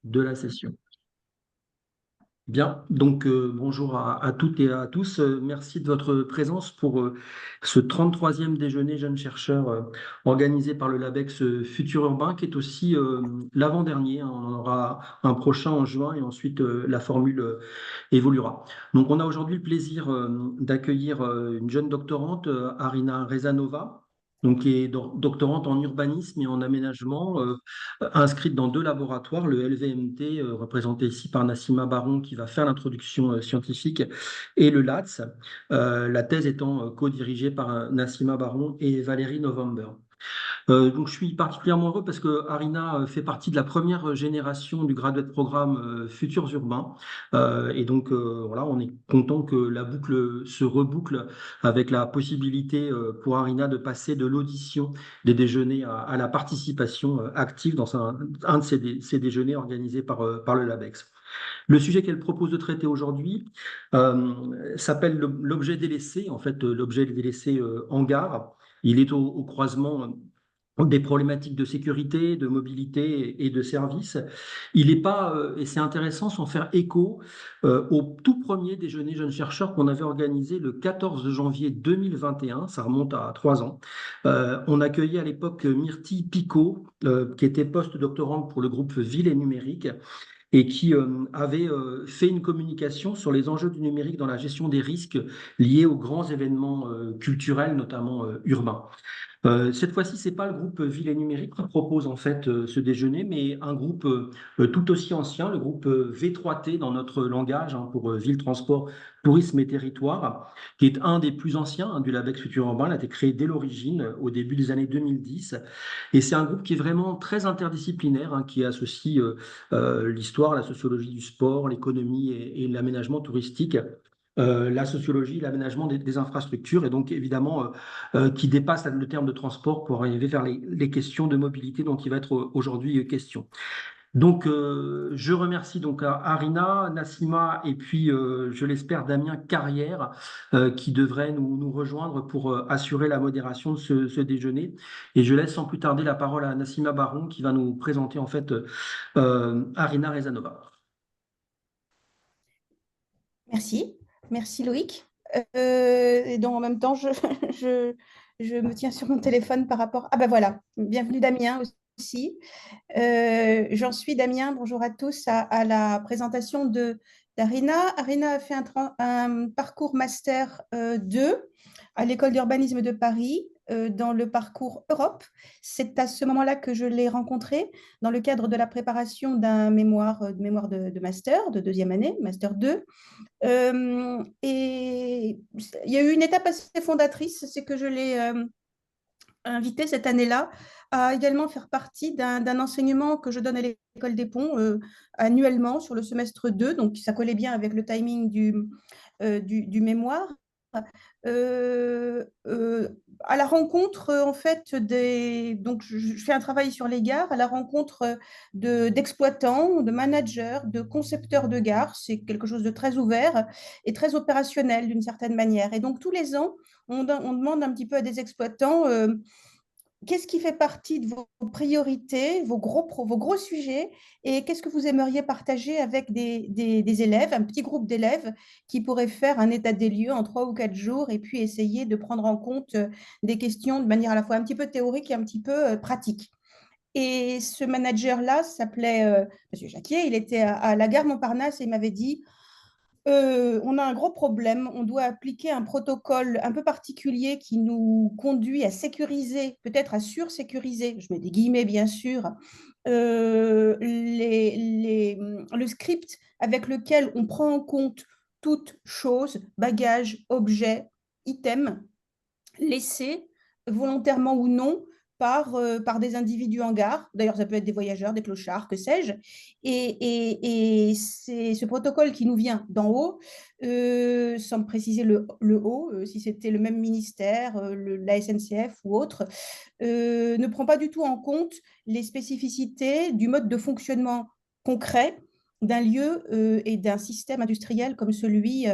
de la session. Bien, donc bonjour à toutes et à tous. Merci de votre présence pour ce 33e déjeuner jeunes chercheurs organisé par le LABEX Futur Urbain, qui est aussi l'avant-dernier, hein. On en aura un prochain en juin et ensuite la formule évoluera. Donc on a aujourd'hui le plaisir d'accueillir une jeune doctorante, Arina Rezanova. Donc, qui est doctorante en urbanisme et en aménagement, inscrite dans 2 laboratoires, le LVMT, représenté ici par Nassima Baron, qui va faire l'introduction scientifique, et le LATS, la thèse étant co-dirigée par Nassima Baron et Valérie November. Donc, je suis particulièrement heureux parce que Arina fait partie de la première génération du graduate programme Futurs Urbains. Et donc, voilà, on est content que la boucle se reboucle avec la possibilité pour Arina de passer de l'audition des déjeuners à la participation active dans un de ces déjeuners organisés par le LABEX. Le sujet qu'elle propose de traiter aujourd'hui s'appelle l'objet délaissé, en fait, l'objet délaissé en gare. Il est au croisement des problématiques de sécurité, de mobilité et de services. Il n'est pas, et c'est intéressant, sans faire écho au tout premier déjeuner jeunes chercheurs qu'on avait organisé le 14 janvier 2021, ça remonte à 3 ans. On accueillait à l'époque Myrtille Picot, qui était post-doctorante pour le groupe Ville et Numérique, et qui avait fait une communication sur les enjeux du numérique dans la gestion des risques liés aux grands événements culturels, notamment urbains. Cette fois-ci, c'est pas le groupe Ville et Numérique qui propose en fait ce déjeuner, mais un groupe tout aussi ancien, le groupe V3T dans notre langage, hein, pour Ville, Transport, Tourisme et Territoire, qui est un des plus anciens, hein, du LABEX Futur Urbain. Il a été créé dès l'origine, au début des années 2010. Et c'est un groupe qui est vraiment très interdisciplinaire, hein, qui associe l'histoire, la sociologie du sport, l'économie et l'aménagement touristique, la sociologie, l'aménagement des infrastructures, et donc évidemment qui dépasse le terme de transport pour arriver vers les questions de mobilité dont il va être aujourd'hui question. Donc, je remercie donc Arina, Nassima et puis, je l'espère, Damien Carrière, qui devrait nous rejoindre pour assurer la modération de ce déjeuner. Et je laisse sans plus tarder la parole à Nassima Baron, qui va nous présenter en fait Arina Rezanova. Merci, merci Loïc. Et donc en même temps, je, je me tiens sur mon téléphone par rapport. Ah ben voilà, bienvenue Damien aussi. J'en suis Damien, bonjour à tous, à la présentation d'Arina. Arina a fait un parcours master 2 à l'école d'urbanisme de Paris, dans le parcours Europe. C'est à ce moment-là que je l'ai rencontrée dans le cadre de la préparation d'un mémoire de master de deuxième année, master 2. Et il y a eu une étape assez fondatrice, c'est que je l'ai invitée cette année-là à également faire partie d'un enseignement que je donne à l'école des Ponts annuellement sur le semestre 2, donc ça collait bien avec le timing du mémoire. Euh, euh, à la rencontre en fait donc je fais un travail sur les gares à la rencontre d'exploitants, de managers, de concepteurs de gares. C'est quelque chose de très ouvert et très opérationnel d'une certaine manière. Et donc tous les ans, on demande un petit peu à des exploitants qu'est-ce qui fait partie de vos priorités, vos gros sujets, et qu'est-ce que vous aimeriez partager avec des élèves, un petit groupe d'élèves qui pourraient faire un état des lieux en 3 ou 4 jours et puis essayer de prendre en compte des questions de manière à la fois un petit peu théorique et un petit peu pratique. Et ce manager-là s'appelait Monsieur Jacquier, il était à la gare Montparnasse et il m'avait dit on a un gros problème. On doit appliquer un protocole un peu particulier qui nous conduit à sécuriser, peut-être à sursécuriser, je mets des guillemets bien sûr, le script avec lequel on prend en compte toute chose, bagage, objet, item, laissés, volontairement ou non, par des individus en gare. D'ailleurs, ça peut être des voyageurs, des clochards, que sais-je. Et c'est ce protocole qui nous vient d'en haut, sans préciser le haut, si c'était le même ministère, la SNCF ou autre, ne prend pas du tout en compte les spécificités du mode de fonctionnement concret d'un lieu et d'un système industriel comme celui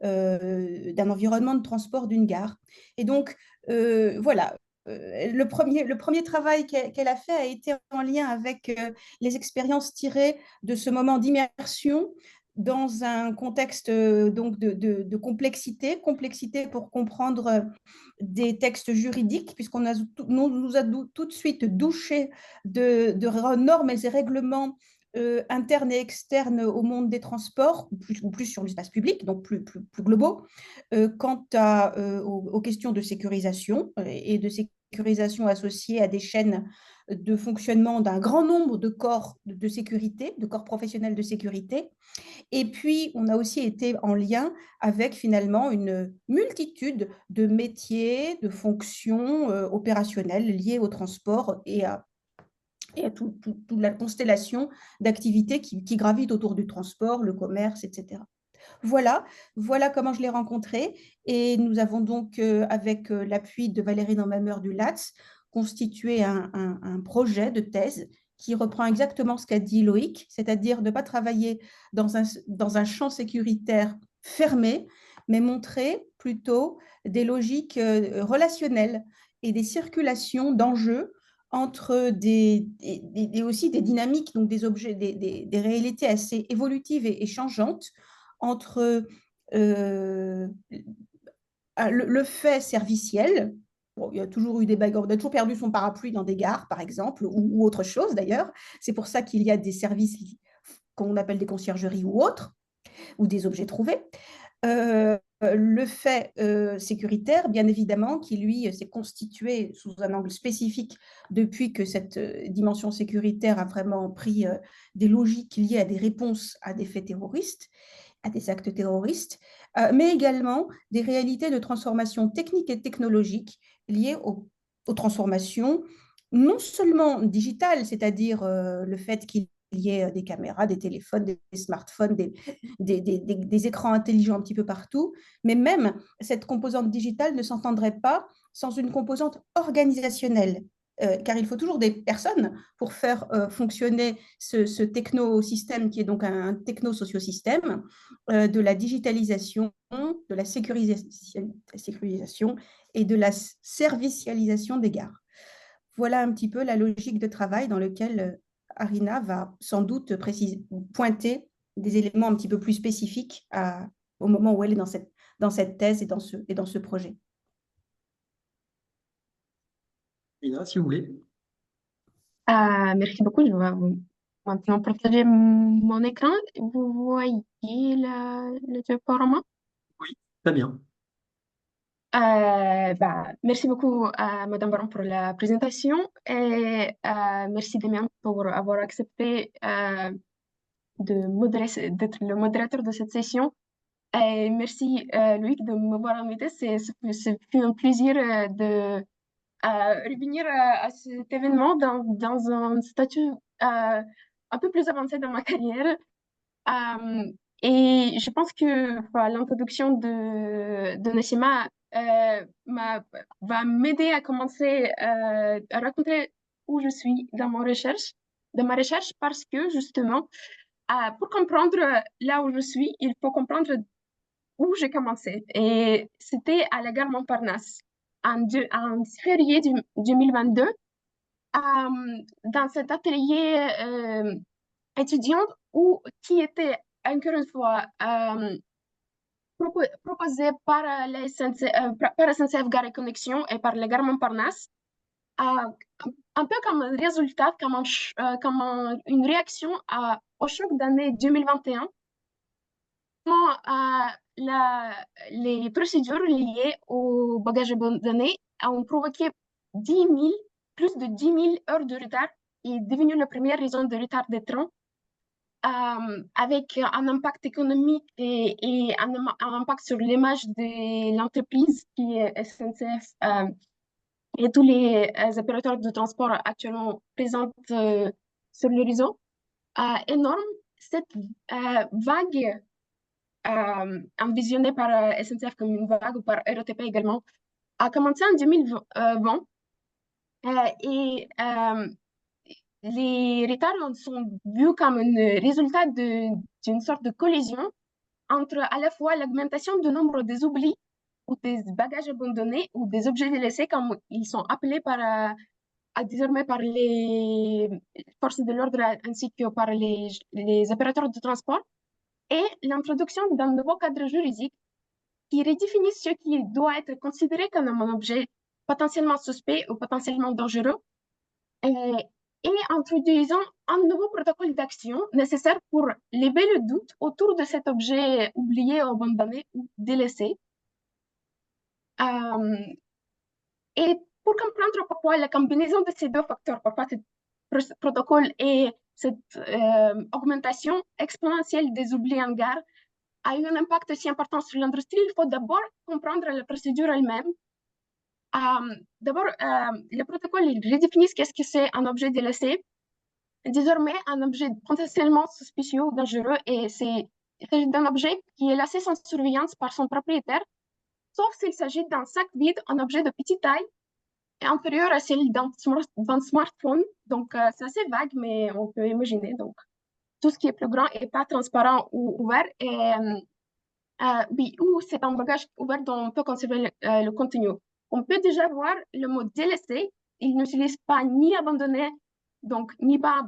d'un environnement de transport d'une gare. Et donc, voilà, le premier travail qu'elle a fait a été en lien avec les expériences tirées de ce moment d'immersion dans un contexte donc de complexité, complexité pour comprendre des textes juridiques, puisqu'on nous a tout de suite douché de normes et règlements internes et externes au monde des transports, ou plus sur l'espace public, donc plus globaux, aux questions de sécurisation et de sécurisation associées à des chaînes de fonctionnement d'un grand nombre de corps de sécurité, de corps professionnels de sécurité. Et puis, on a aussi été en lien avec finalement une multitude de métiers, de fonctions opérationnelles liées au transport et à toute la constellation d'activités qui gravitent autour du transport, le commerce, etc. Voilà, voilà comment je l'ai rencontré. Et nous avons donc, avec l'appui de Valérie Normameur du LATS, constitué un projet de thèse qui reprend exactement ce qu'a dit Loïc, c'est-à-dire de ne pas travailler dans un champ sécuritaire fermé, mais montrer plutôt des logiques relationnelles et des circulations d'enjeux entre aussi des dynamiques, donc des objets, des réalités assez évolutives et changeantes entre le fait serviciel. Bon, il y a toujours eu des bagarres, on a toujours perdu son parapluie dans des gares, par exemple, ou autre chose d'ailleurs. C'est pour ça qu'il y a des services qu'on appelle des conciergeries ou autres, ou des objets trouvés. Le fait sécuritaire, bien évidemment, qui lui s'est constitué sous un angle spécifique depuis que cette dimension sécuritaire a vraiment pris des logiques liées à des réponses à des faits terroristes, à des actes terroristes, mais également des réalités de transformation technique et technologique liées aux transformations non seulement digitales, c'est-à-dire le fait qu'il y ait des caméras, des téléphones, des smartphones, des écrans intelligents un petit peu partout, mais même cette composante digitale ne s'entendrait pas sans une composante organisationnelle, car il faut toujours des personnes pour faire fonctionner ce technosystème qui est donc un techno-sociosystème, de la digitalisation, de la sécurisation et de la servicialisation des gares. Voilà un petit peu la logique de travail dans lequel Arina va sans doute pointer des éléments un petit peu plus spécifiques au moment où elle est dans cette thèse et dans ce projet. Ina, si vous voulez. Merci beaucoup. Je vais maintenant partager mon écran. Vous voyez le diaporama? Oui, très bien. Merci beaucoup à Madame Baron pour la présentation et merci Damien pour avoir accepté d'être le modérateur de cette session. Et merci Loïc de m'avoir invité. Ce fut un plaisir de revenir à cet événement dans un statut un peu plus avancé dans ma carrière. Et je pense que l'introduction de Nashima va m'aider à commencer à raconter où je suis dans ma recherche, parce que justement, pour comprendre là où je suis, il faut comprendre où j'ai commencé. Et c'était à la gare Montparnasse en février 2022, dans cet atelier étudiant qui était encore une fois proposé par la SNCF Gare et Connexion et par la gare Montparnasse, un peu comme un résultat, comme une réaction au choc d'année 2021. Les procédures liées au bagage abandonné ont provoqué plus de 10 000 heures de retard et est devenue la première raison de retard des trains, avec un impact économique et un impact sur l'image de l'entreprise qui est SNCF et tous les opérateurs de transport actuellement présents sur le réseau. Énorme, cette vague envisionnée par SNCF comme une vague ou par RATP également, a commencé en 2020 et les retards sont vus comme un résultat d'une sorte de collision entre à la fois l'augmentation du nombre des oublis ou des bagages abandonnés ou des objets délaissés, comme ils sont appelés désormais par les forces de l'ordre ainsi que par les opérateurs de transport, et l'introduction d'un nouveau cadre juridique qui redéfinit ce qui doit être considéré comme un objet potentiellement suspect ou potentiellement dangereux, et introduisant un nouveau protocole d'action nécessaire pour lever le doute autour de cet objet oublié, abandonné ou délaissé. Et pour comprendre pourquoi la combinaison de ces deux facteurs, pourquoi ce protocole et cette augmentation exponentielle des oublis en gare a eu un impact aussi important sur l'industrie, il faut d'abord comprendre la procédure elle-même. D'abord, le protocole il redéfinit qu'est-ce que c'est un objet délaissé. Désormais, un objet potentiellement suspicieux ou dangereux, et il s'agit d'un objet qui est laissé sans surveillance par son propriétaire, sauf s'il s'agit d'un sac vide, un objet de petite taille, et inférieur à celle d'un smartphone. Donc, c'est assez vague, mais on peut imaginer. Donc, tout ce qui est plus grand et pas transparent ou ouvert, oui, ou c'est un bagage ouvert dont on peut conserver le contenu. On peut déjà voir le mot délaissé. Il n'utilise pas ni abandonné, donc ni pas,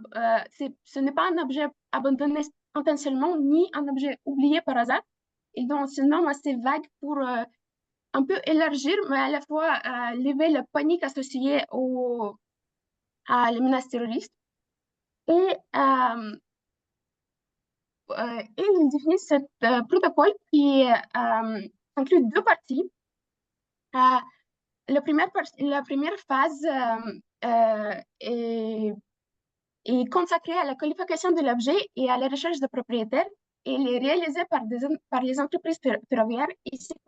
ce n'est pas un objet abandonné intentionnellement, ni un objet oublié par hasard. Et donc, c'est un nom assez vague pour un peu élargir, mais à la fois lever la panique associée à les menaces terroristes. Et il définit ce protocole qui inclut deux parties. La première phase est consacrée à la qualification de l'objet et à la recherche de propriétaires, et elle est réalisée par les entreprises ferroviaires, et c'est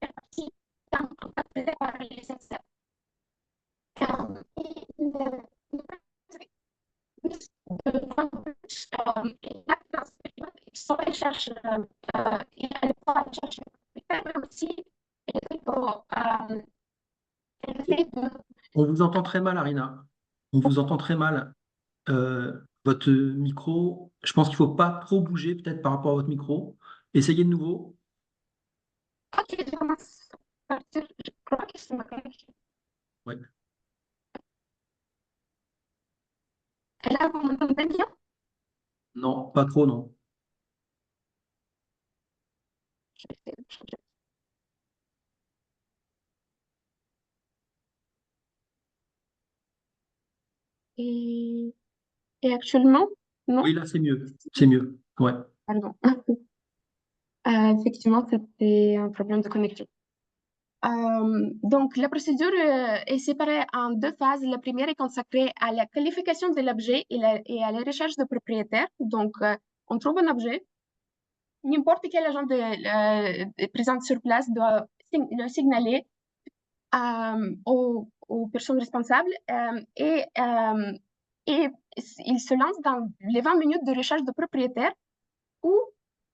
la partie encadrée par les SNCF. On vous entend très mal, Arina. On vous entend très mal. Votre micro, je pense qu'il ne faut pas trop bouger peut-être par rapport à votre micro. Essayez de nouveau. Ok, je commence à partir. Je crois que c'est ma connexion. Ouais. Et là, vous m'entendez bien? Non, pas trop, non. Je vais essayer de changer. Et, et actuellement, non? Oui, là, c'est mieux. C'est mieux. Ouais. Pardon. Effectivement, c'était un problème de connexion. Donc, la procédure est séparée en deux phases. La première est consacrée à la qualification de l'objet et à la recherche de propriétaire. Donc, on trouve un objet. N'importe quel agent présent sur place doit le signaler aux personnes responsables, et il se lance dans les 20 minutes de recherche de propriétaire, ou,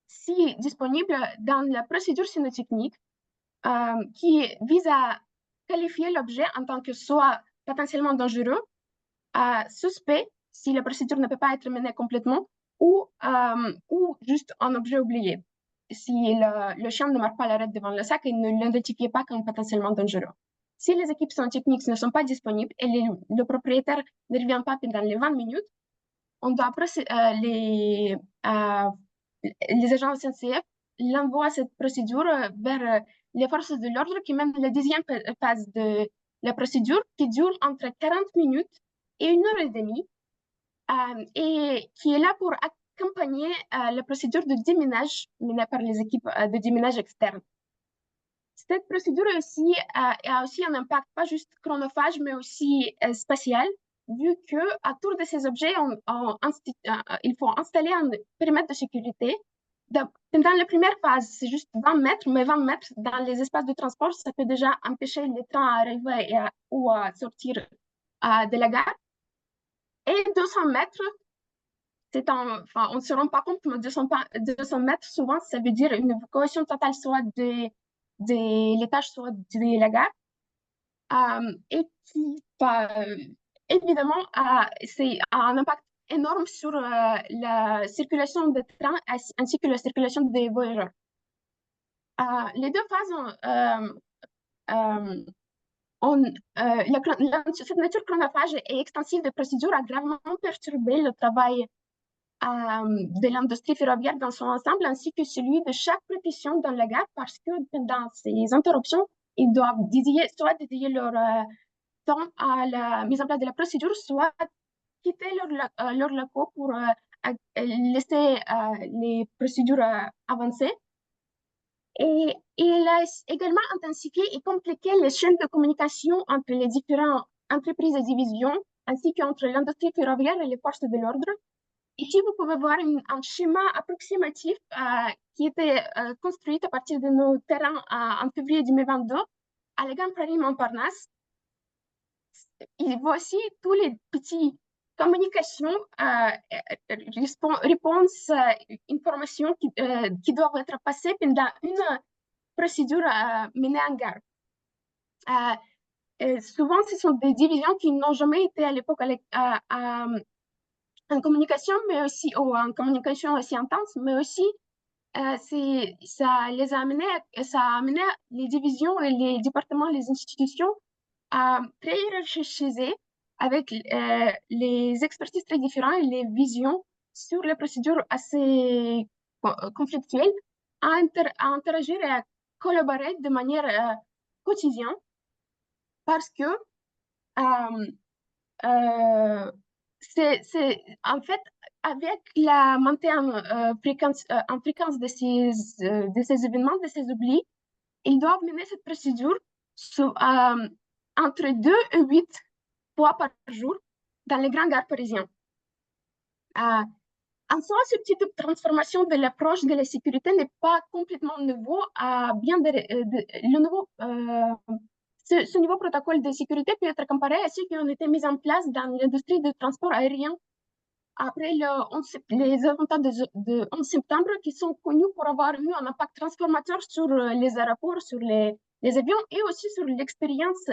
si disponible, dans la procédure cynotechnique qui vise à qualifier l'objet en tant que soit potentiellement dangereux, suspect, si la procédure ne peut pas être menée complètement, ou juste un objet oublié, si le chien ne marque pas l'arrêt devant le sac et ne l'identifiait pas comme potentiellement dangereux. Si les équipes techniques ne sont pas disponibles et le propriétaire ne revient pas pendant les 20 minutes, on doit les agents SNCF l'envoient cette procédure vers les forces de l'ordre qui mènent la deuxième phase de la procédure, qui dure entre 40 minutes et 1 heure et demie, et qui est là pour accompagner la procédure de déminage menée par les équipes de déminage externes. Cette procédure aussi, a aussi un impact pas juste chronophage, mais aussi spatial, vu qu'à tour de ces objets, il faut installer un périmètre de sécurité. Pendant la première phase, c'est juste 20 mètres, mais 20 mètres dans les espaces de transport, ça peut déjà empêcher les trains à arriver ou à sortir de la gare. Et 200 mètres, on ne se rend pas compte, mais 200 mètres, souvent, ça veut dire une évacuation totale, soit de l'étage, soit de la gare. Et qui, évidemment, c'est un impact énorme sur la circulation des trains ainsi que la circulation des voyageurs. Les deux phases cette nature chronophage et extensive de procédures a gravement perturbé le travail de l'industrie ferroviaire dans son ensemble, ainsi que celui de chaque profession dans la gare, parce que pendant ces interruptions, ils doivent soit dédier leur temps à la mise en place de la procédure, soit quitter leurs locaux pour laisser les procédures avancer. Et il a également intensifié et compliqué les chaînes de communication entre les différentes entreprises et divisions, ainsi qu'entre l'industrie ferroviaire et les forces de l'ordre. Ici, vous pouvez voir un schéma approximatif qui était construit à partir de nos terrains en février 2022 à la gare Paris-Montparnasse. Et voici tous les petits communications, réponses, informations qui doivent être passées pendant une procédure menée en gare. Souvent, ce sont des divisions qui n'ont jamais été à l'époque en communication, mais aussi, ou en communication aussi intense, mais aussi ça a amené les divisions et les départements, les institutions à très hiérarchiser avec les expertises très différentes et les visions sur les procédures assez conflictuelles, à interagir et à collaborer de manière quotidienne, parce que en fait, avec la montée en fréquence de ces événements, de ces oublis, ils doivent mener cette procédure entre 2 et 8 fois par jour dans les grandes gares parisiennes. En soi, ce type de transformation de l'approche de la sécurité n'est pas complètement nouveau. Ce nouveau protocole de sécurité peut être comparé à ceux qui ont été mis en place dans l'industrie du transport aérien après les attentats de 11 septembre, qui sont connus pour avoir eu un impact transformateur sur les aéroports, sur les avions et aussi sur l'expérience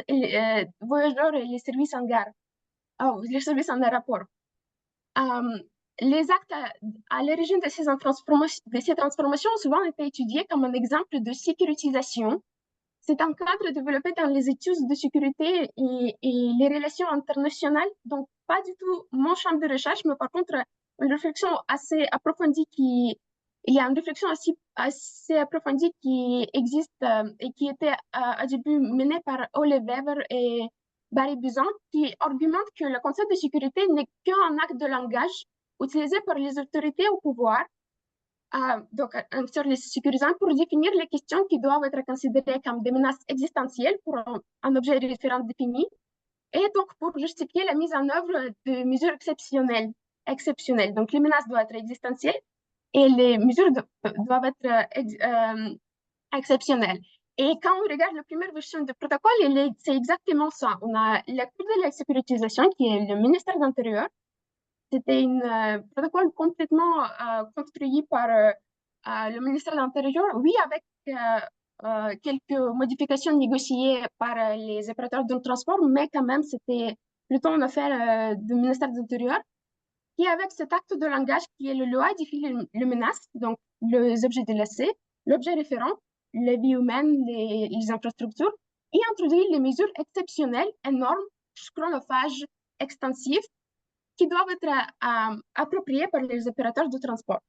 voyageurs et les services en gare, les services en aéroport. Les actes à l'origine de ces transformations ont souvent été étudiés comme un exemple de sécurisation. C'est un cadre développé dans les études de sécurité et les relations internationales, donc pas du tout mon champ de recherche, mais par contre une réflexion assez approfondie il y a une réflexion assez approfondie qui existe et qui était au début menée par Ole Weber et Barry Buzan, qui argumente que le concept de sécurité n'est qu'un acte de langage utilisé par les autorités au pouvoir. Donc, sur les sécurisants pour définir les questions qui doivent être considérées comme des menaces existentielles pour un objet référent défini, et donc pour justifier la mise en œuvre de mesures exceptionnelles. Donc, les menaces doivent être existentielles et les mesures doivent être exceptionnelles. Et quand on regarde la première version du protocole, c'est exactement ça. On a la Cour de la sécurisation, qui est le ministère de l'Intérieur. C'était un protocole complètement construit par le ministère de l'Intérieur, oui, avec quelques modifications négociées par les opérateurs de transport, mais quand même, c'était plutôt une affaire du ministère de l'Intérieur, qui, avec cet acte de langage qui est le loi, définit les menaces, donc les objets délaissés, l'objet référent, les vies humaines, les infrastructures, et introduit les mesures exceptionnelles, énormes, chronophages, extensives, qui doivent être appropriées par les opérateurs de transport.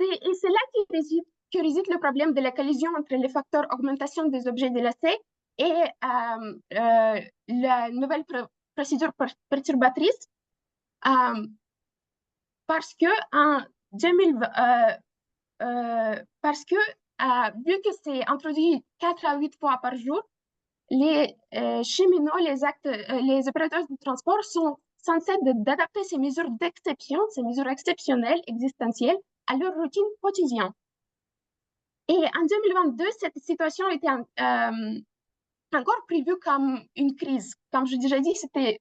Et c'est là que réside le problème de la collision entre les facteurs augmentation des objets délaissés et la nouvelle procédure perturbatrice, parce que en 2020, vu que c'est introduit 4 à 8 fois par jour, les cheminots, les opérateurs de transport sont censés d'adapter ces mesures d'exception, ces mesures exceptionnelles, existentielles, à leur routine quotidienne. Et en 2022, cette situation était encore prévue comme une crise. Comme je l'ai déjà dit, c'était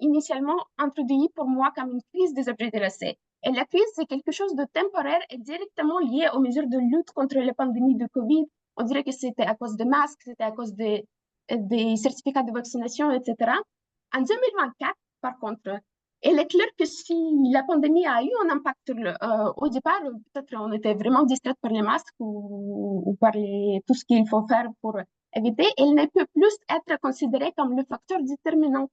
initialement introduit pour moi comme une crise des objets délaissés. Et la crise, c'est quelque chose de temporaire et directement lié aux mesures de lutte contre la pandémie de Covid. On dirait que c'était à cause des masques, c'était à cause des certificats de vaccination, etc. En 2024, par contre, il est clair que si la pandémie a eu un impact au départ, peut-être on était vraiment distrait par les masques ou par tout ce qu'il faut faire pour éviter, il ne peut plus être considéré comme le facteur déterminant,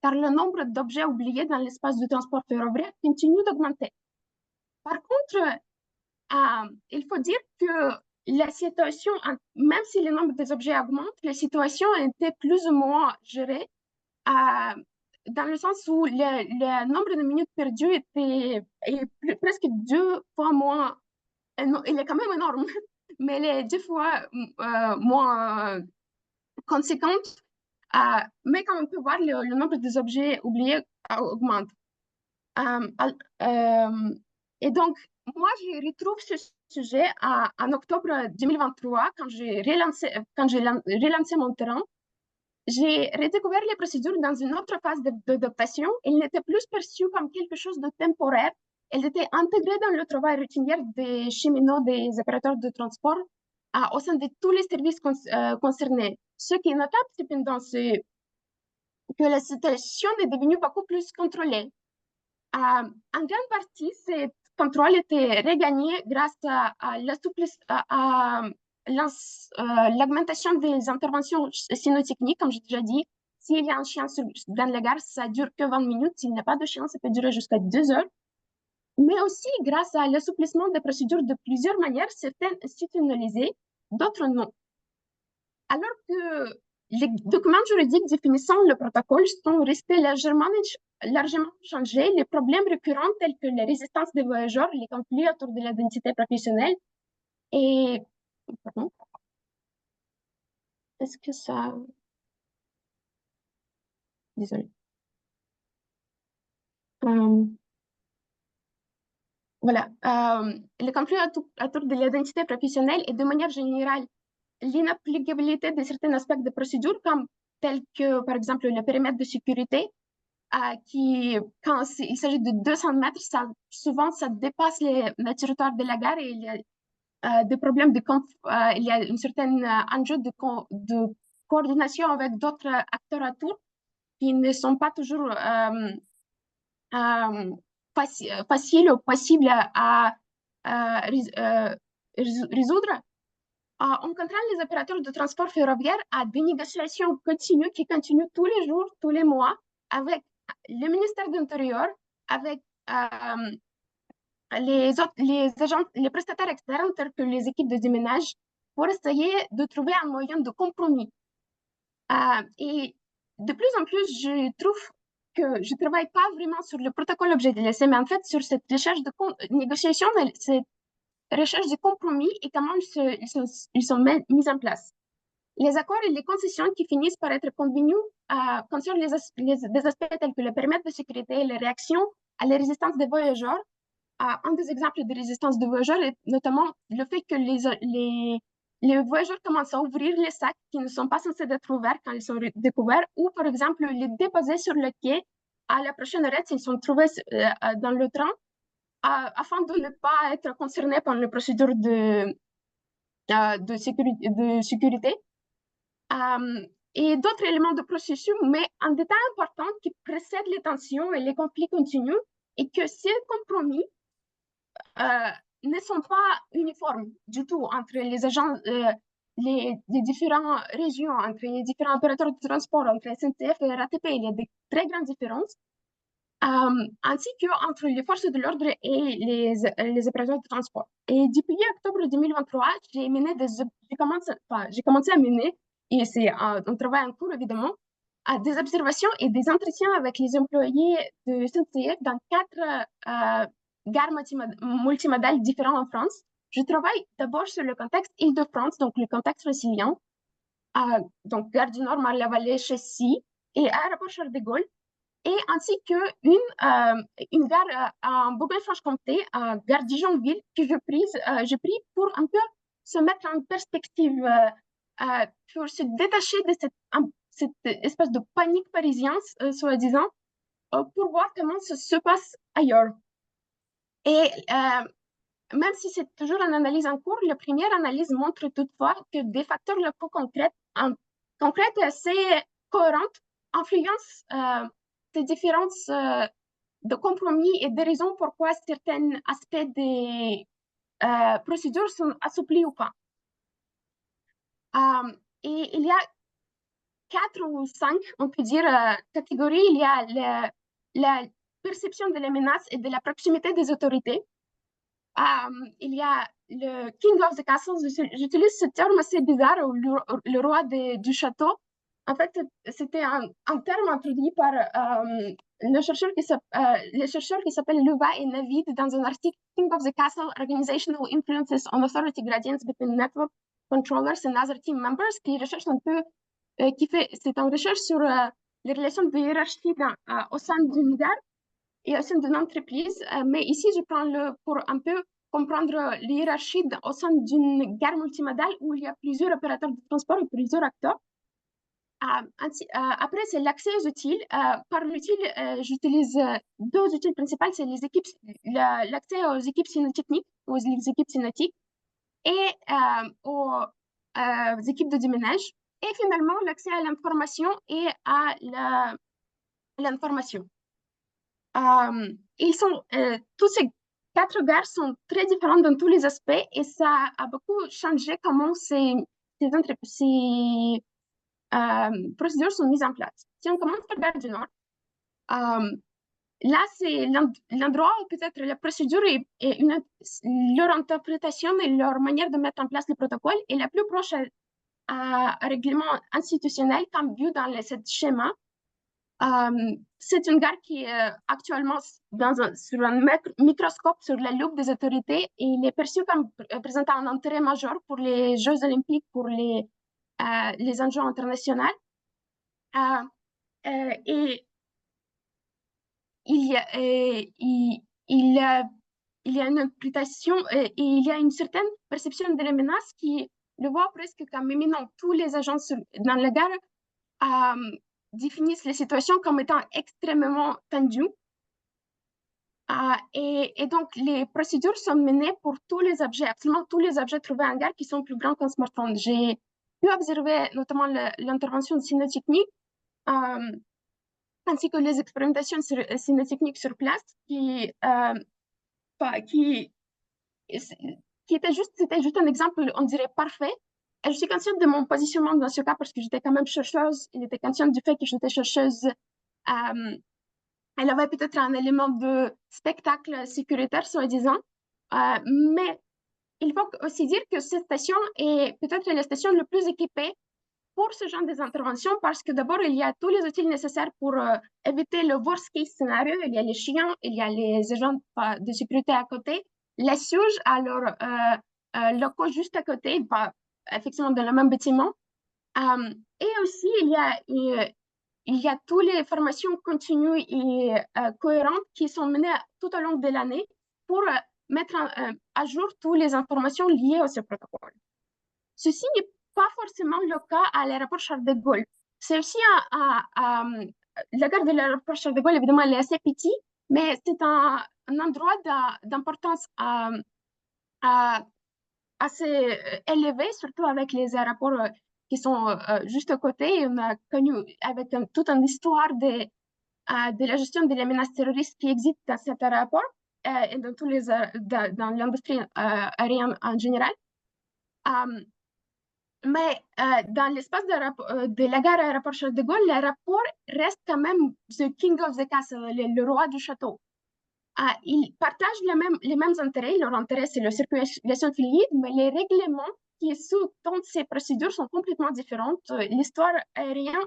car le nombre d'objets oubliés dans l'espace du transport ferroviaire continue d'augmenter. Par contre, il faut dire que la situation, même si le nombre des objets augmente, la situation était plus ou moins gérée dans le sens où le nombre de minutes perdues est presque 2 fois moins. Il est quand même énorme, mais il est 2 fois moins conséquente. Mais comme on peut voir, le nombre des objets oubliés augmente. Et donc, moi, je retrouve ce sujet en octobre 2023, quand j'ai relancé mon terrain. J'ai redécouvert les procédures dans une autre phase d'adaptation. Elles n'étaient plus perçues comme quelque chose de temporaire. Elles étaient intégrées dans le travail routinier des cheminots, des opérateurs de transport, au sein de tous les services concernés. Ce qui est notable, cependant, c'est que la situation est devenue beaucoup plus contrôlée. En grande partie, ce contrôle était regagné grâce à l'augmentation des interventions cynotechniques, comme j'ai déjà dit. S'il y a un chien dans la gare, ça dure que 20 minutes. S'il n'y a pas de chien, ça peut durer jusqu'à 2 heures. Mais aussi grâce à l'assouplissement des procédures de plusieurs manières, certaines institutionnalisées, d'autres non. Alors que les documents juridiques définissant le protocole sont restés largement changés, les problèmes récurrents tels que la résistance des voyageurs, les conflits autour de l'identité professionnelle et... Pardon. Est-ce que ça... Désolée. Voilà. Les conflits autour de l'identité professionnelle et de manière générale, l'inapplicabilité de certains aspects de procédure, comme tels que, par exemple, le périmètre de sécurité, qui, quand il s'agit de 200 mètres, souvent, ça dépasse le territoire de la gare et il y a des problèmes il y a une certaine enjeu de coordination avec d'autres acteurs autour qui ne sont pas toujours faciles ou possibles à résoudre. On contraint les opérateurs de transport ferroviaire à des négociations continues qui continuent tous les jours, tous les mois, avec le ministère de l'Intérieur, avec les prestataires externes tels que les équipes de déménage, pour essayer de trouver un moyen de compromis. Et de plus en plus, je trouve que je ne travaille pas vraiment sur le protocole objet de laisser, mais en fait sur cette recherche de négociation, cette recherche de compromis et comment ils sont mis en place. Les accords et les concessions qui finissent par être convenus concernent des aspects tels que le périmètre de sécurité et les réactions à la résistance des voyageurs. Un des exemples de résistance des voyageurs est notamment le fait que les voyageurs commencent à ouvrir les sacs qui ne sont pas censés être ouverts quand ils sont découverts, ou par exemple les déposer sur le quai à la prochaine arrêt s'ils sont trouvés dans le train, afin de ne pas être concernés par les procédures de sécurité. Et d'autres éléments de processus, mais un détail important qui précède les tensions et les conflits continus est que ces compromis ne sont pas uniformes du tout entre les agents, les différentes régions, entre les différents opérateurs de transport, entre SNCF et RATP. Il y a de très grandes différences, ainsi qu'entre les forces de l'ordre et les opérateurs de transport. Et depuis octobre 2023, j'ai commencé à mener, et c'est un travail en cours évidemment, des observations et des entretiens avec les employés de SNCF dans 4 gares multimodales différentes en France. Je travaille d'abord sur le contexte Île-de-France, donc le contexte francilien, donc Gare du Nord, Marne-la-Vallée, Chessy et aéroport Charles de Gaulle, et ainsi qu'une gare en Bourgogne-Franche-Comté, gare Dijonville, que j'ai pris pour un peu se mettre en perspective, pour se détacher de cette espèce de panique parisienne, soi-disant, pour voir comment ça se passe ailleurs. Et même si c'est toujours une analyse en cours, la première analyse montre toutefois que des facteurs locaux concrets et assez cohérents influencent ces différences de compromis et des raisons pourquoi certains aspects des procédures sont assouplis ou pas. Et il y a 4 ou 5, on peut dire, catégories. Il y a la perception de la menace et de la proximité des autorités. Il y a le King of the Castle, j'utilise ce terme assez bizarre, le roi du château. En fait, c'était un terme introduit par les chercheurs qui s'appellent Luba et Navid dans un article King of the Castle, Organizational Influences on Authority Gradients Between Network Controllers and Other Team Members, qui recherche un peu, c'est une recherche sur les relations de hiérarchie au sein d'une gare et au sein d'une entreprise. Mais ici, je prends pour un peu comprendre l'hiérarchie au sein d'une gare multimodale où il y a plusieurs opérateurs de transport et plusieurs acteurs. Après, c'est l'accès aux outils. Par l'outil, j'utilise 2 outils principaux, c'est l'accès aux équipes cynotechniques, aux équipes cynotiques et aux équipes de déménage. Et finalement, l'accès à l'information et à l'information. Tous ces 4 gares sont très différentes dans tous les aspects et ça a beaucoup changé comment ces procédures sont mises en place. Si on commence par Gare du Nord, là, c'est l'endroit où peut-être la procédure et leur interprétation et leur manière de mettre en place le protocole est la plus proche à un règlement institutionnel comme vu dans ce schéma. C'est une gare qui est actuellement sur un microscope sur la loupe des autorités et il est perçu comme présentant un intérêt majeur pour les Jeux olympiques, pour les enjeux internationaux. Et il y a une interprétation et il y a une certaine perception de la menace qui le voit presque comme éminent. Tous les agents dans la gare définissent les situations comme étant extrêmement tendues. Et donc, les procédures sont menées pour tous les objets, absolument tous les objets trouvés en gare qui sont plus grands qu'un smartphone. J'ai pu observer notamment l'intervention cynotechnique ainsi que les expérimentations cynotechniques sur place qui c'était juste un exemple, on dirait, parfait. Et je suis consciente de mon positionnement dans ce cas parce que j'étais quand même chercheuse. Il était conscient du fait que j'étais chercheuse. Elle avait peut-être un élément de spectacle sécuritaire, soi-disant. Mais il faut aussi dire que cette station est peut-être la station la plus équipée pour ce genre d'intervention parce que d'abord, il y a tous les outils nécessaires pour éviter le worst case scénario. Il y a les chiens, il y a les agents de sécurité à côté, les SUGE à leurs locaux juste à côté, effectivement dans le même bâtiment. Et aussi, il y a toutes les formations continues et cohérentes qui sont menées tout au long de l'année pour mettre à jour toutes les informations liées à ce protocole. Ceci n'est pas forcément le cas à l'aéroport Charles de Gaulle. C'est aussi la gare de l'aéroport Charles de Gaulle, évidemment, elle est assez petite, mais c'est un endroit d'importance assez élevé, surtout avec les aéroports qui sont juste à côté. On a connu avec toute une histoire de la gestion de la menace terroriste qui existe dans cet aéroport et dans l'industrie aérienne en général. Mais dans l'espace de la gare aéroport Charles de Gaulle, l'aéroport reste quand même the king of the castle, le roi du château. Ils partagent les mêmes intérêts. Leur intérêt, c'est la circulation fluide, mais les règlements qui sous-tendent ces procédures sont complètement différentes. L'histoire aérienne,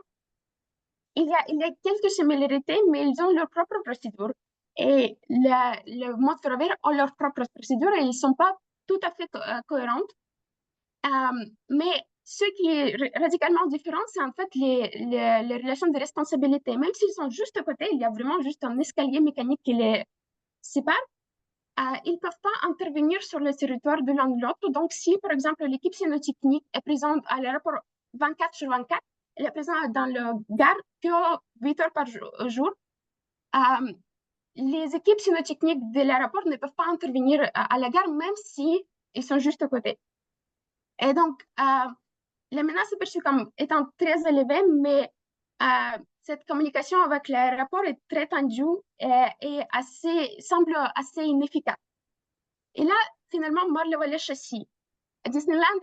il y a quelques similarités, mais ils ont leurs propres procédures. Et le mode ferroviaire ont leurs propres procédures et ils ne sont pas tout à fait cohérentes. Mais ce qui est radicalement différent, c'est en fait les relations de responsabilité. Même s'ils sont juste à côté, il y a vraiment juste un escalier mécanique qui les sépare. Ils ne peuvent pas intervenir sur le territoire de l'un de l'autre. Donc, si, par exemple, l'équipe cynotechnique est présente à l'aéroport 24 sur 24, elle est présente dans le gare que 8 heures par jour, les équipes cynotechniques de l'aéroport ne peuvent pas intervenir à la gare, même si ils sont juste à côté. Et donc, la menace est perçue comme étant très élevée, mais cette communication avec l'aéroport est très tendue et semble assez inefficace. Et là, finalement, Marle-Vallée-Châssis, Disneyland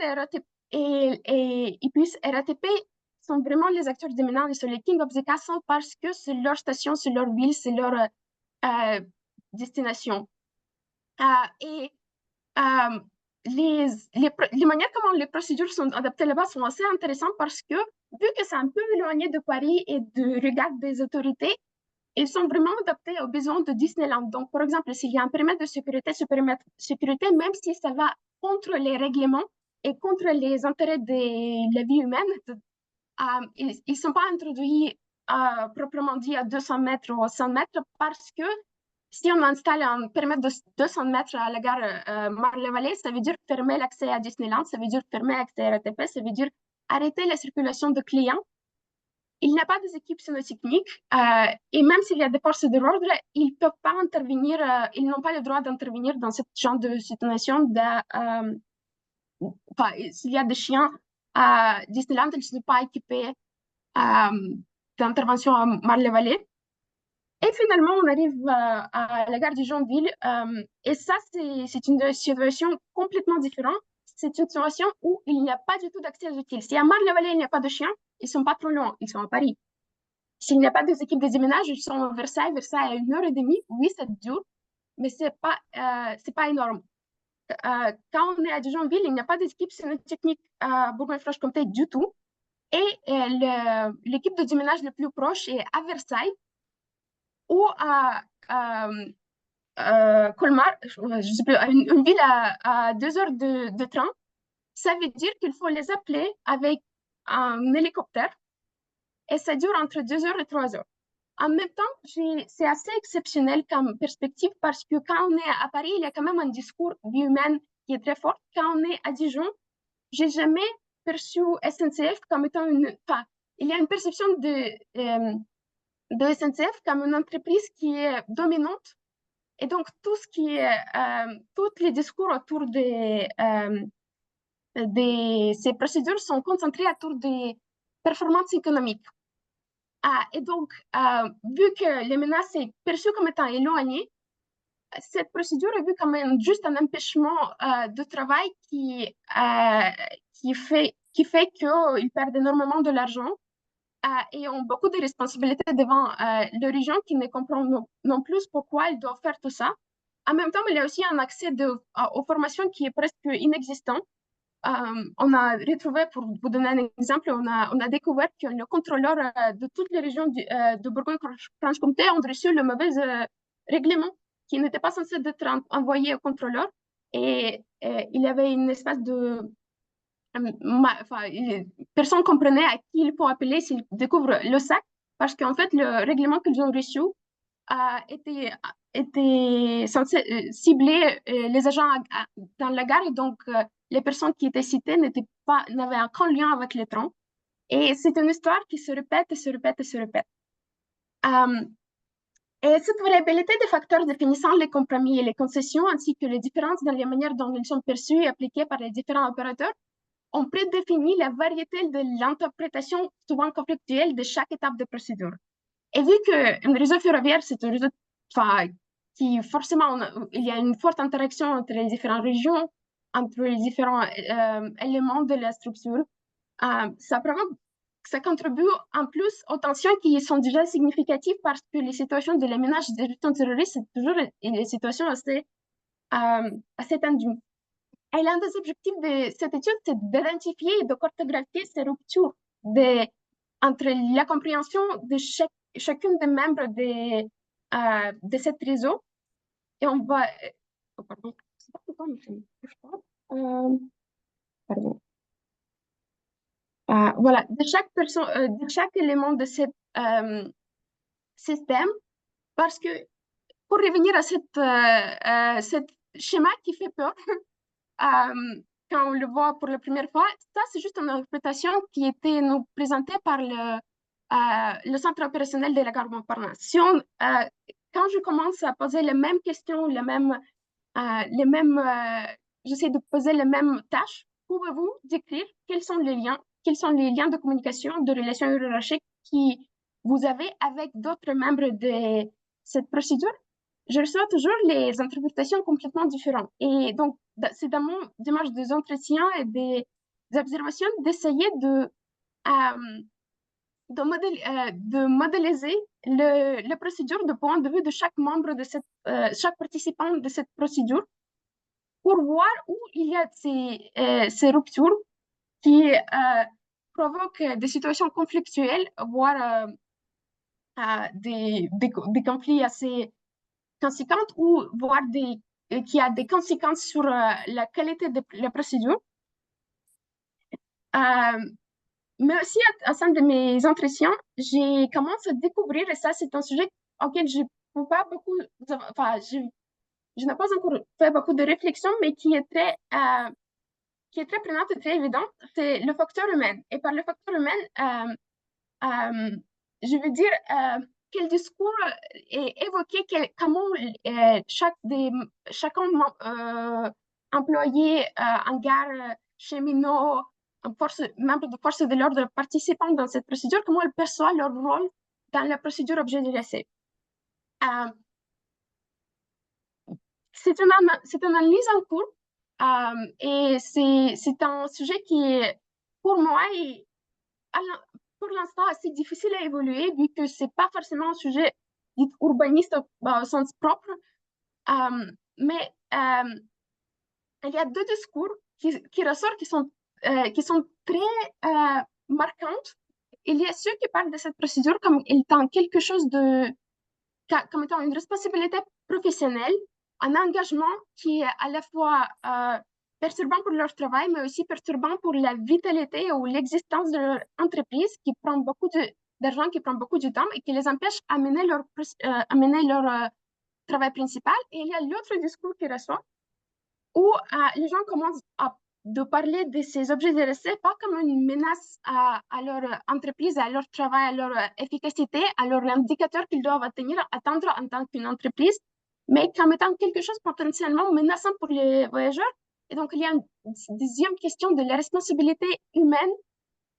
et puis RATP sont vraiment les acteurs dominants et sont les King of the Castle parce que c'est leur station, c'est leur ville, c'est leur destination. Et les manières comment les procédures sont adaptées là-bas sont assez intéressantes parce que, vu que c'est un peu éloigné de Paris et du regard des autorités, ils sont vraiment adaptés aux besoins de Disneyland. Donc, par exemple, s'il y a un périmètre de sécurité, ce périmètre de sécurité, même si ça va contre les règlements et contre les intérêts de la vie humaine, ils ne sont pas introduits proprement dit à 200 mètres ou 100 mètres parce que si on installe un périmètre de 200 mètres à la gare Marle-Vallée, ça veut dire fermer l'accès à Disneyland, ça veut dire fermer l'accès à RATP, ça veut dire arrêter la circulation de clients. Il n'y a pas des équipes cynotechniques et même s'il y a des forces de l'ordre, ils ne peuvent pas intervenir, ils n'ont pas le droit d'intervenir dans ce genre de situation. S'il y a des chiens à Disneyland, ils ne sont pas équipés d'intervention à Marle-Vallée. Et finalement, on arrive à la gare de Joinville. Et ça, c'est une situation complètement différente. C'est une situation où il n'y a pas du tout d'accès aux utiles. Si à Marle-Vallée, il n'y a pas de chiens, ils ne sont pas trop loin, ils sont à Paris. S'il n'y a pas des équipes de déménage, ils sont à Versailles. Versailles à 1h30. Oui, ça dure, mais ce n'est pas énorme. Quand on est à Dijonville, il n'y a pas d'équipe cynotechnique à Bourgogne-Franche-Comté du tout. Et l'équipe de déménage le plus proche est à Versailles ou à Colmar, je sais plus, une ville à 2 heures de train. Ça veut dire qu'il faut les appeler avec un hélicoptère et ça dure entre 2 heures et 3 heures. En même temps, c'est assez exceptionnel comme perspective parce que quand on est à Paris, il y a quand même un discours vie humaine qui est très fort. Quand on est à Dijon, j'ai jamais perçu SNCF comme étant il y a une perception de SNCF comme une entreprise qui est dominante. Et donc, tous les discours autour ces procédures sont concentrés autour des performances économiques. Et donc, vu que les menaces sont perçues comme étant éloignées, cette procédure est vue comme juste un empêchement de travail qui fait qu'ils perdent énormément de l'argent et ont beaucoup de responsabilités devant le région qui ne comprend non plus pourquoi ils doivent faire tout ça. En même temps, il y a aussi un accès aux formations qui est presque inexistant. On a retrouvé, pour vous donner un exemple, on a découvert que le contrôleur de toutes les régions de Bourgogne-Franche-Comté ont reçu le mauvais règlement qui n'était pas censé être envoyé au contrôleur. Et il y avait une espèce de... personne ne comprenait à qui il faut appeler s'ils découvrent le sac, parce qu'en fait, le règlement qu'ils ont reçu était censé cibler les agents dans la gare, et donc les personnes qui étaient citées n'avaient aucun lien avec les trains. Et c'est une histoire qui se répète et se répète et se répète. Et cette variabilité des facteurs définissant les compromis et les concessions, ainsi que les différences dans les manières dont ils sont perçus et appliqués par les différents opérateurs, ont prédéfini la variété de l'interprétation souvent conflictuelle de chaque étape de procédure. Et vu que un réseau ferroviaire, c'est un réseau qui forcément, il y a une forte interaction entre les différentes régions, entre les différents éléments de la structure, ça contribue en plus aux tensions qui sont déjà significatives parce que les situations de l'aménage des gestions terroristes, c'est toujours une situation assez tendues. Et l'un des objectifs de cette étude, c'est d'identifier et de cartographier ces ruptures entre la compréhension de chacune des membres de ce réseau. Et on va... pardon. Pardon. Voilà, de chaque élément de ce système, parce que pour revenir à cet schéma qui fait peur, quand on le voit pour la première fois, ça c'est juste une interprétation qui était nous présentée par le centre opérationnel de la gare Montparnasse. Quand je commence à poser les mêmes questions, j'essaie de poser les mêmes tâches, pouvez-vous décrire quels sont les liens de communication, de relations hiérarchiques qui vous avez avec d'autres membres de cette procédure, je reçois toujours les interprétations complètement différentes. Et donc, c'est dans mon démarche des entretiens et des observations d'essayer de modéliser la procédure du point de vue de chaque membre de chaque participant de cette procédure pour voir où il y a ces ruptures qui provoquent des situations conflictuelles, voire des conflits assez conséquents ou voire qui a des conséquences sur la qualité de la procédure. Mais aussi, au sein de mes entretiens, j'ai commencé à découvrir, et ça, c'est un sujet auquel je n'ai pas beaucoup, enfin, je n'ai pas encore fait beaucoup de réflexion, mais qui est très prenante et très évidente, c'est le facteur humain. Et par le facteur humain, je veux dire, quel discours est évoqué, comment chacun employé en gare, cheminot, membres de force de l'ordre participant dans cette procédure, comment ils perçoivent leur rôle dans la procédure objet de l'essai. C'est une analyse en cours et c'est un sujet qui est, pour moi, pour l'instant assez difficile à évoluer vu que c'est pas forcément un sujet dit urbaniste au sens propre. Mais il y a deux discours qui ressortent, qui sont très marquantes. Il y a ceux qui parlent de cette procédure comme étant quelque chose comme étant une responsabilité professionnelle, un engagement qui est à la fois perturbant pour leur travail, mais aussi perturbant pour la vitalité ou l'existence de leur entreprise, qui prend beaucoup d'argent, qui prend beaucoup de temps et qui les empêche d'amener leur travail principal. Et il y a l'autre discours qui ressort, où les gens commencent de parler de ces objets de recette pas comme une menace à leur entreprise, à leur travail, à leur efficacité, à leur indicateur qu'ils doivent atteindre en tant qu'une entreprise, mais comme étant quelque chose potentiellement menaçant pour les voyageurs. Et donc, il y a une deuxième question de la responsabilité humaine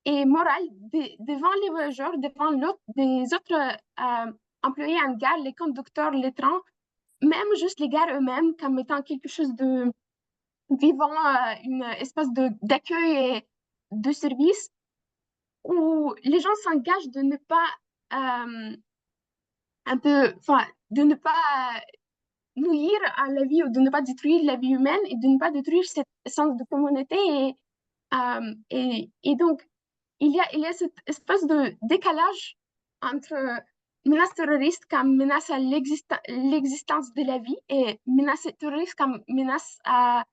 et morale devant les voyageurs, devant des autres employés en gare, les conducteurs, les trains, même juste les gares eux-mêmes, comme étant quelque chose de vivant une espèce d'accueil et de service où les gens s'engagent de ne pas de ne pas nuire à la vie ou de ne pas détruire la vie humaine et de ne pas détruire cette essence de communauté et donc il y a cette espèce de décalage entre menace terroriste comme menace à l'existence de la vie et menace terroriste comme menace à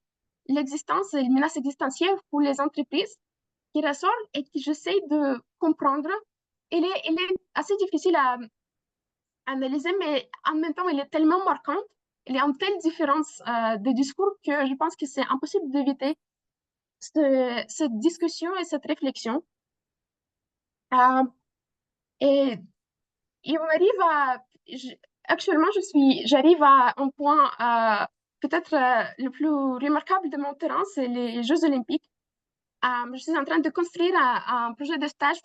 l'existence et une menace existentielle pour les entreprises qui ressortent et que j'essaie de comprendre. Elle est assez difficile à analyser, mais en même temps, elle est tellement marquante, elle est en telle différence de discours que je pense que c'est impossible d'éviter cette discussion et cette réflexion. Et on arrive actuellement, j'arrive à un point peut-être le plus remarquable de mon terrain, c'est les Jeux Olympiques. Je suis en train de construire un projet de stage,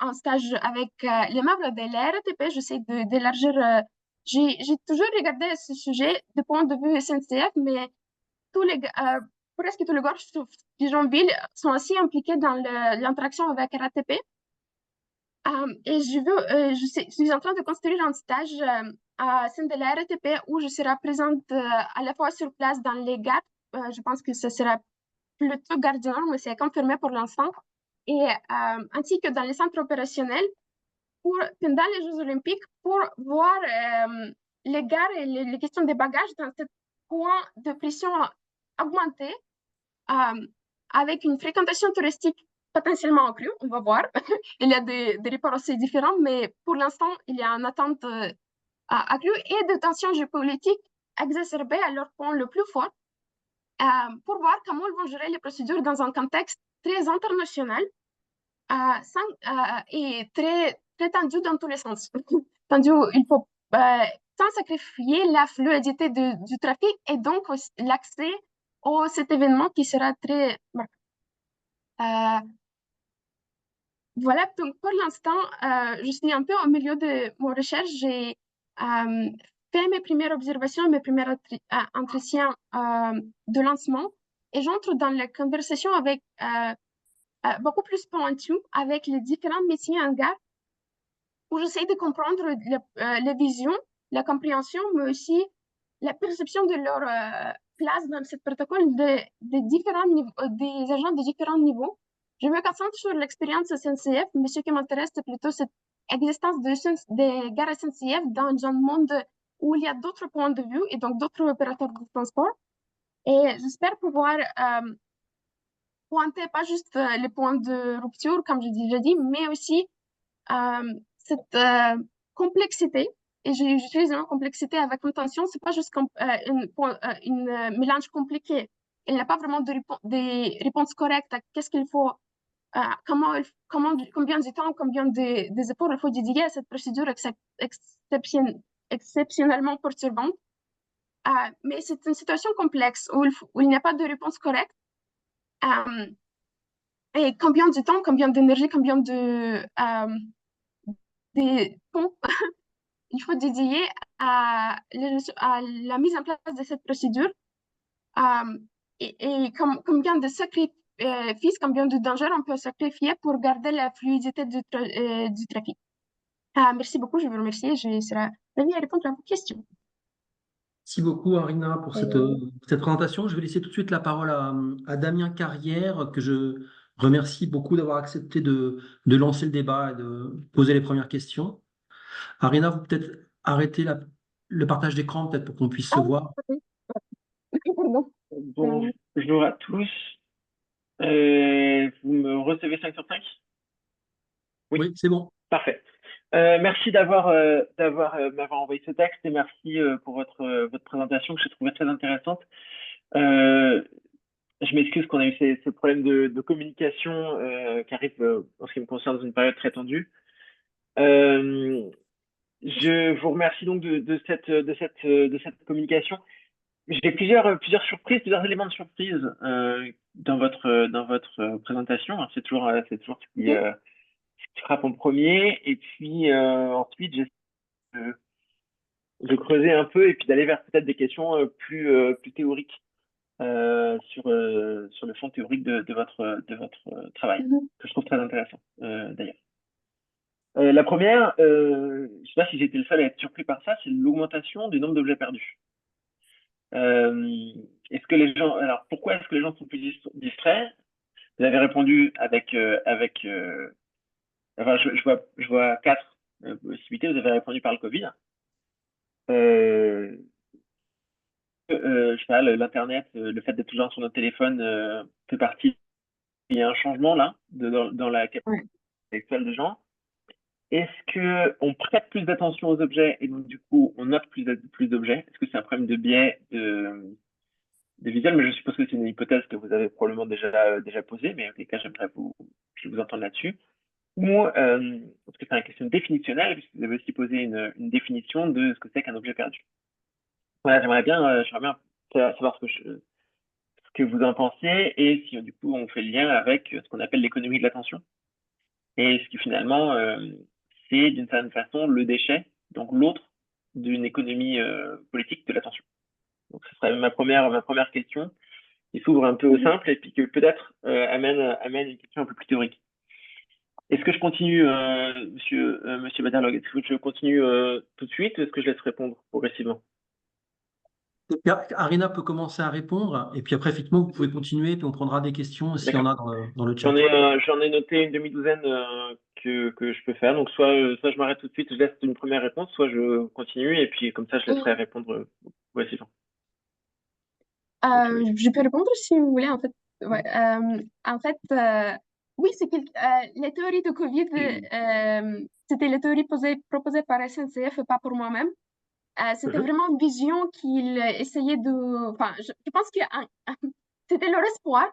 un stage avec les membres de la RATP. J'essaie d'élargir. J'ai toujours regardé ce sujet du point de vue SNCF, mais presque tous les gars de Joinville sont aussi impliqués dans l'interaction avec RATP. Et je suis en train de construire un stage à sein de la RATP où je serai présente à la fois sur place dans les gares. Je pense que ce sera plutôt Gare du Nord, mais c'est confirmé pour l'instant, et ainsi que dans les centres opérationnels pendant les Jeux Olympiques pour voir les gares et les questions des bagages dans ce point de pression augmenté avec une fréquentation touristique potentiellement accrue, on va voir. Il y a des reports assez différents, mais pour l'instant, il y a une attente accrue et de tensions géopolitiques exacerbées à leur point le plus fort pour voir comment ils vont gérer les procédures dans un contexte très international et très, très tendu dans tous les sens. Tendu, il faut sans sacrifier la fluidité du trafic et donc l'accès à cet événement qui sera très marquant. voilà, donc pour l'instant, je suis un peu au milieu de mon recherche. J'ai fait mes premières observations, mes premiers entretiens de lancement et j'entre dans la conversation avec beaucoup plus pointue avec les différents métiers en gare où j'essaie de comprendre la vision, la compréhension, mais aussi la perception de leur place dans ce protocole des agents de différents niveaux. Je me concentre sur l'expérience SNCF, mais ce qui m'intéresse, c'est plutôt cette existence des gares SNCF dans un monde où il y a d'autres points de vue et donc d'autres opérateurs de transport. Et j'espère pouvoir pointer pas juste les points de rupture, comme je déjà dit, mais aussi cette complexité, et j'utilise le mot complexité avec intention, c'est pas juste une mélange compliqué. Il n'y a pas vraiment des réponses correctes à qu'est-ce qu'il faut, combien de temps, combien des efforts il faut dédier à cette procédure exceptionnellement perturbante. Mais c'est une situation complexe où il n'y a pas de réponse correcte. Et combien de temps, combien d'énergie, combien des ponts il faut dédier à la mise en place de cette procédure et combien de sacrifices, combien de dangers on peut sacrifier pour garder la fluidité du trafic. Merci beaucoup, je vous remercie. Je serai ravie à répondre à vos questions. Merci beaucoup, Arina, pour cette présentation. Je vais laisser tout de suite la parole à Damien Carrière, que je remercie beaucoup d'avoir accepté de lancer le débat et de poser les premières questions. Arina, vous peut-être arrêter le partage d'écran, peut-être pour qu'on puisse se voir. Pardon. Bonjour à tous. Vous me recevez 5 sur 5? Oui, c'est bon. Parfait. Merci d'avoir m'avoir envoyé ce texte et merci pour votre présentation que j'ai trouvé très intéressante. Je m'excuse qu'on a eu ces problèmes de communication qui arrivent en ce qui me concerne dans une période très tendue. Je vous remercie donc de cette communication. J'ai plusieurs surprises, plusieurs éléments de surprise dans votre présentation. C'est toujours ce qui frappe en premier. Et puis ensuite, j'essaie de creuser un peu et puis d'aller vers peut-être des questions plus théoriques sur le fond théorique de votre travail, que je trouve très intéressant d'ailleurs. La première, je ne sais pas si j'étais le seul à être surpris par ça, c'est l'augmentation du nombre d'objets perdus. Est-ce que les gens, alors pourquoi est-ce que les gens sont plus distraits? Vous avez répondu enfin, je vois 4 possibilités. Vous avez répondu par le Covid. Je sais pas, l'Internet, le fait d'être toujours sur notre téléphone fait partie. Il y a un changement là dans la capacité actuelle des gens. Est-ce que on prête plus d'attention aux objets et donc du coup on note plus d'objets? Est-ce que c'est un problème de biais de visuel? Mais je suppose que c'est une hypothèse que vous avez probablement déjà posée, mais en tout cas j'aimerais vous entendre là-dessus. Ou parce que c'est une question définitionnelle, puisque vous avez aussi posé une définition de ce que c'est qu'un objet perdu. Voilà, j'aimerais bien savoir ce que vous en pensez et si du coup on fait le lien avec ce qu'on appelle l'économie de l'attention et ce qui finalement c'est d'une certaine façon le déchet, donc l'autre d'une économie politique de l'attention. Donc ce serait ma première question qui s'ouvre un peu au simple et puis que peut-être amène une question un peu plus théorique. Est-ce que je continue, monsieur Baderlog? Est-ce que je continue tout de suite ou est-ce que je laisse répondre progressivement? Arina peut commencer à répondre et puis après, effectivement, vous pouvez continuer puis on prendra des questions s'il y en a dans le chat. J'en ai noté une demi-douzaine que je peux faire. Donc, soit je m'arrête tout de suite, je laisse une première réponse, soit je continue et puis comme ça, je laisserai répondre progressivement. Je peux répondre si vous voulez, en fait. Ouais, en fait, oui, c'est que les théories de Covid, c'était les théories proposées par SNCF et pas pour moi-même. C'était vraiment une vision qu'il essayait de... Enfin, je pense que c'était leur espoir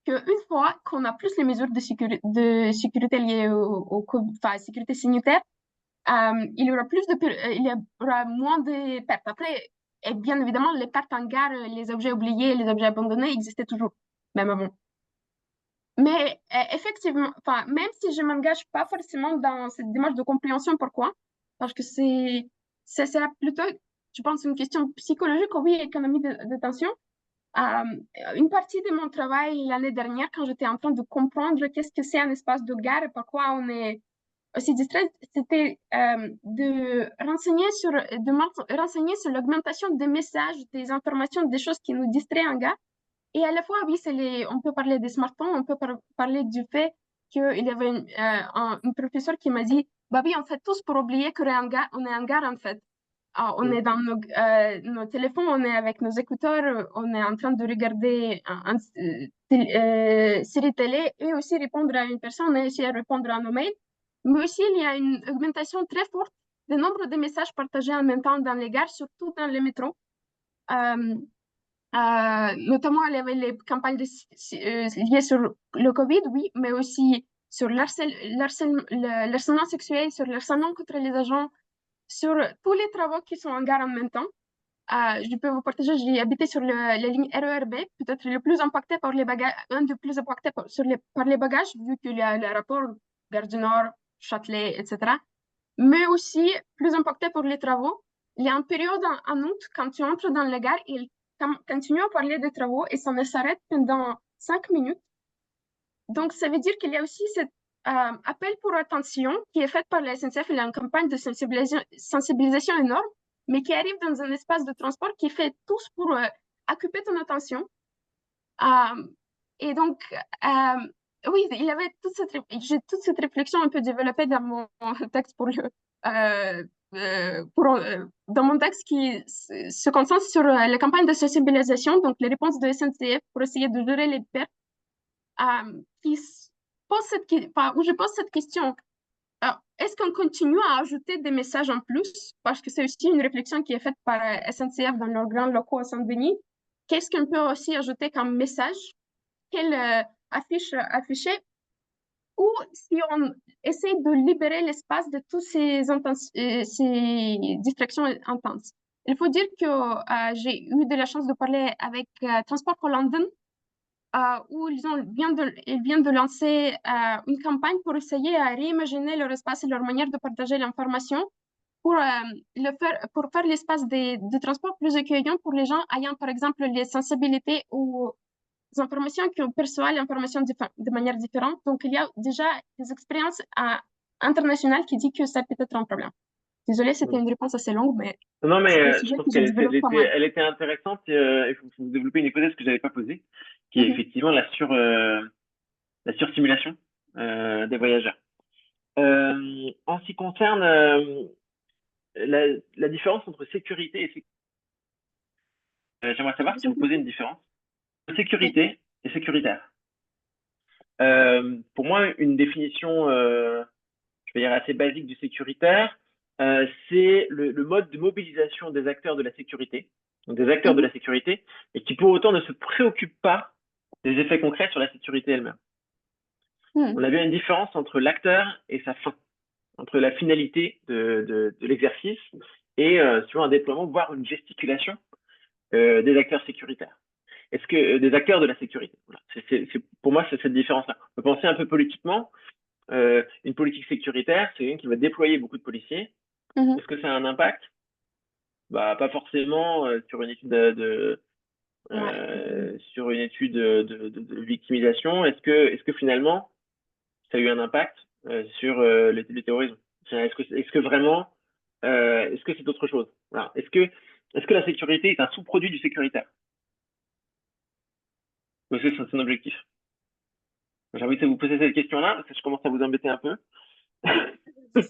qu'une fois qu'on a plus les mesures de sécurité liées au Covid, enfin, sécurité sanitaire, il y aura moins de pertes. Après, et bien évidemment, les pertes en gare, les objets oubliés, les objets abandonnés existaient toujours, même avant. Mais effectivement, même si je ne m'engage pas forcément dans cette démarche de compréhension, pourquoi? Parce que c'est plutôt, je pense, une question psychologique, oui, économie de tension. Une partie de mon travail l'année dernière, quand j'étais en train de comprendre qu'est-ce que c'est un espace de gare et pourquoi on est aussi distrait, c'était de renseigner sur l'augmentation des messages, des informations, des choses qui nous distraient en gare. Et à la fois, oui, on peut parler des smartphones, on peut parler du fait qu'il y avait une professeure qui m'a dit, bah oui, on fait tous pour oublier qu'on est en gare, en fait. On est dans nos téléphones, on est avec nos écouteurs, on est en train de regarder une série télé et aussi répondre à une personne et aussi répondre à nos mails. Mais aussi, il y a une augmentation très forte du nombre de messages partagés en même temps dans les gares, surtout dans les métros. Notamment, il y avait les campagnes liées sur le Covid, oui, mais aussi sur l'harcèlement sexuel, sur l'harcèlement contre les agents, sur tous les travaux qui sont en gare en même temps. Je peux vous partager, j'ai habité sur la ligne RERB, peut-être le plus impacté par les bagages, un des plus impactés par les bagages, vu qu'il y a l'aéroport, Gare du Nord, Châtelet, etc. Mais aussi plus impacté par les travaux. Il y a une période en août, quand tu entres dans la gare, il continue à parler des travaux et ça ne s'arrête pendant 5 minutes. Donc, ça veut dire qu'il y a aussi cet appel pour attention qui est fait par la SNCF. Il y a une campagne de sensibilisation énorme, mais qui arrive dans un espace de transport qui fait tous pour occuper ton attention. Et donc, oui, il y avait j'ai toute cette réflexion un peu développée dans mon texte dans mon texte qui se concentre sur la campagne de sensibilisation, donc les réponses de SNCF pour essayer de gérer les pertes. Où je pose cette question. Est-ce qu'on continue à ajouter des messages en plus? Parce que c'est aussi une réflexion qui est faite par SNCF dans leurs grands locaux à Saint-Denis. Qu'est-ce qu'on peut aussi ajouter comme message? Quelle affiche afficher? Ou si on essaie de libérer l'espace de toutes ces distractions intenses. Il faut dire que j'ai eu de la chance de parler avec Transport for London, où ils viennent de lancer une campagne pour essayer à réimaginer leur espace et leur manière de partager l'information pour faire l'espace de transport plus accueillant pour les gens ayant, par exemple, les sensibilités ou les informations qui perçoivent l'information de manière différente. Donc, il y a déjà des expériences internationales qui disent que ça peut être un problème. Désolée, c'était une réponse assez longue, mais non, mais je trouve qu'elle était intéressante et il faut développer une hypothèse que je n'avais pas posée, qui est effectivement la surstimulation des voyageurs. En ce qui concerne la différence entre sécurité et sécurité, j'aimerais savoir si vous posez une différence entre sécurité et sécuritaire. Pour moi, une définition, je vais dire assez basique du sécuritaire, c'est le mode de mobilisation des acteurs de la sécurité, donc des acteurs de la sécurité, et qui pour autant ne se préoccupent pas des effets concrets sur la sécurité elle-même. On a bien une différence entre l'acteur et sa fin, entre la finalité de l'exercice et sur un déploiement, voire une gesticulation des acteurs sécuritaires. Est-ce que des acteurs de la sécurité, voilà. Pour moi, c'est cette différence-là. On peut penser un peu politiquement. Une politique sécuritaire, c'est une qui va déployer beaucoup de policiers. Est-ce que ça a un impact? Bah, pas forcément sur une étude de victimisation. Est-ce que finalement, ça a eu un impact sur le terrorisme? Est-ce que vraiment, est-ce que c'est autre chose? Voilà. Est-ce que la sécurité est un sous-produit du sécuritaire? Ou est-ce que c'est un objectif? J'ai envie de vous poser cette question-là parce que je commence à vous embêter un peu. Ça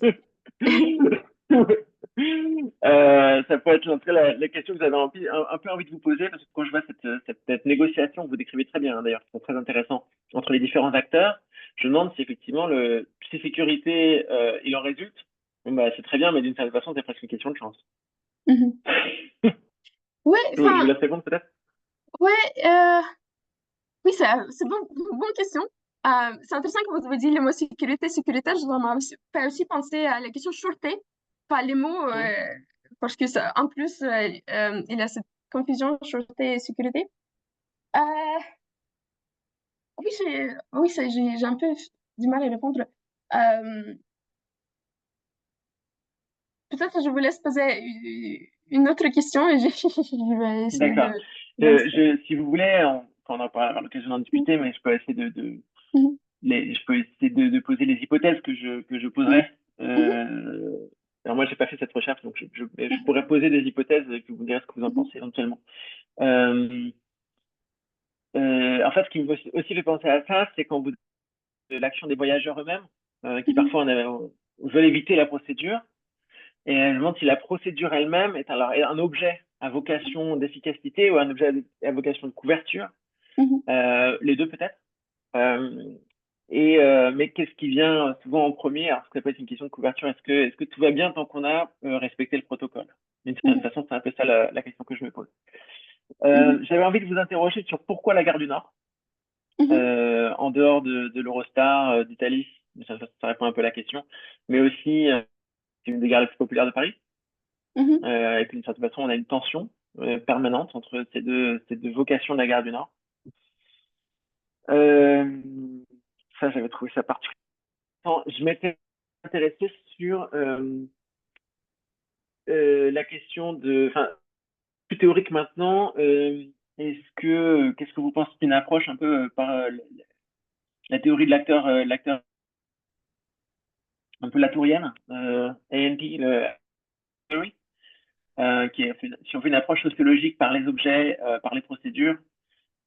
peut être en tout cas la question que vous avez un peu envie de vous poser, parce que quand je vois cette négociation que vous décrivez très bien, d'ailleurs, c'est très intéressant, entre les différents acteurs, je me demande si effectivement si sécurité il en résulte. Bon, bah, c'est très bien, mais d'une certaine façon, c'est presque une question de chance. Ouais, je vous laisse répondre peut-être. Oui, c'est une bonne question. C'est intéressant que vous avez dit le mot sécurité, sécuritaire. Je dois fait aussi penser à la question sûreté, pas les mots, parce que ça, en plus, il y a cette confusion sûreté et sécurité. Oui, j'ai un peu du mal à répondre. Euh, Peut-être que je vous laisse poser une autre question et je vais essayer D'accord. de... Si vous voulez, on en parlera à l'occasion d'en discuter, mais je peux essayer Mhm, je peux essayer de poser les hypothèses que je mhm, poserais. mhm, Alors moi, j'ai pas fait cette recherche, donc je mhm, pourrais poser des hypothèses et puis vous direz ce que vous en mhm, pensez éventuellement. Euh, En fait, ce qui me aussi fait penser à ça, c'est quand vous de l'action des voyageurs eux-mêmes, qui mhm, parfois veulent éviter la procédure. Et je me demande si la procédure elle-même est alors un objet à vocation d'efficacité ou un objet à vocation de couverture. mhm, Les deux peut-être. Euh, mais qu'est-ce qui vient souvent en premier? Alors, ça peut être une question de couverture. Est-ce que tout va bien tant qu'on a respecté le protocole? D'une certaine mhm, façon, c'est un peu ça la question que je me pose. mhm, J'avais envie de vous interroger sur pourquoi la gare du Nord, mhm, en dehors de l'Eurostar, d'Italie, ça répond un peu à la question, mais aussi c'est une des gares les plus populaires de Paris. mhm, Et puis d'une certaine façon, on a une tension permanente entre ces deux vocations de la gare du Nord. Euh, Ça, j'avais trouvé ça particulièrement. Je m'étais intéressé sur la question enfin, plus théorique maintenant. Qu'est-ce que vous pensez d'une approche un peu par la théorie de l'acteur un peu latourienne, ANP, le theory, si on fait une approche sociologique par les objets, par les procédures,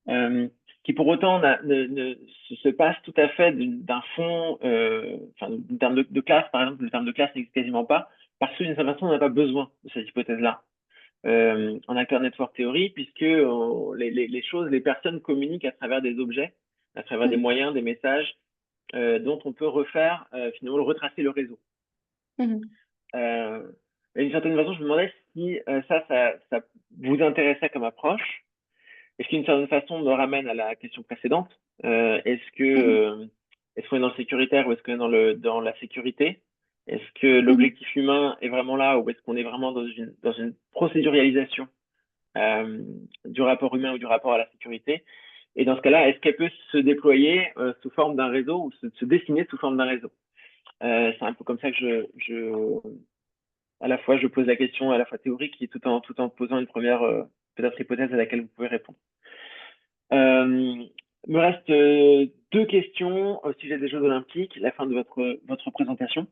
euh, qui pour autant se passe tout à fait d'un fond, enfin, du terme de classe, par exemple, le terme de classe n'existe quasiment pas, parce que d'une certaine façon, on n'a pas besoin de cette hypothèse-là en acteur network théorie, puisque les choses, les personnes communiquent à travers des objets, à travers des mhm, moyens, des messages, dont on peut refaire, finalement, retracer le réseau. mhm, Euh, et d'une certaine façon, je me demandais si ça vous intéressait comme approche. Est-ce qu'une certaine façon me ramène à la question précédente? mhm, Est-ce qu'on est dans le sécuritaire ou est-ce qu'on est dans la sécurité? Est-ce que mhm, l'objectif humain est vraiment là ou est-ce qu'on est vraiment dans une procédurialisation du rapport humain ou du rapport à la sécurité? Et dans ce cas-là, est-ce qu'elle peut se déployer sous forme d'un réseau ou se dessiner sous forme d'un réseau? C'est un peu comme ça que à la fois je pose la question à la fois théorique et tout en posant une première peut-être hypothèse à laquelle vous pouvez répondre. Me reste deux questions au sujet des Jeux Olympiques, la fin de votre présentation.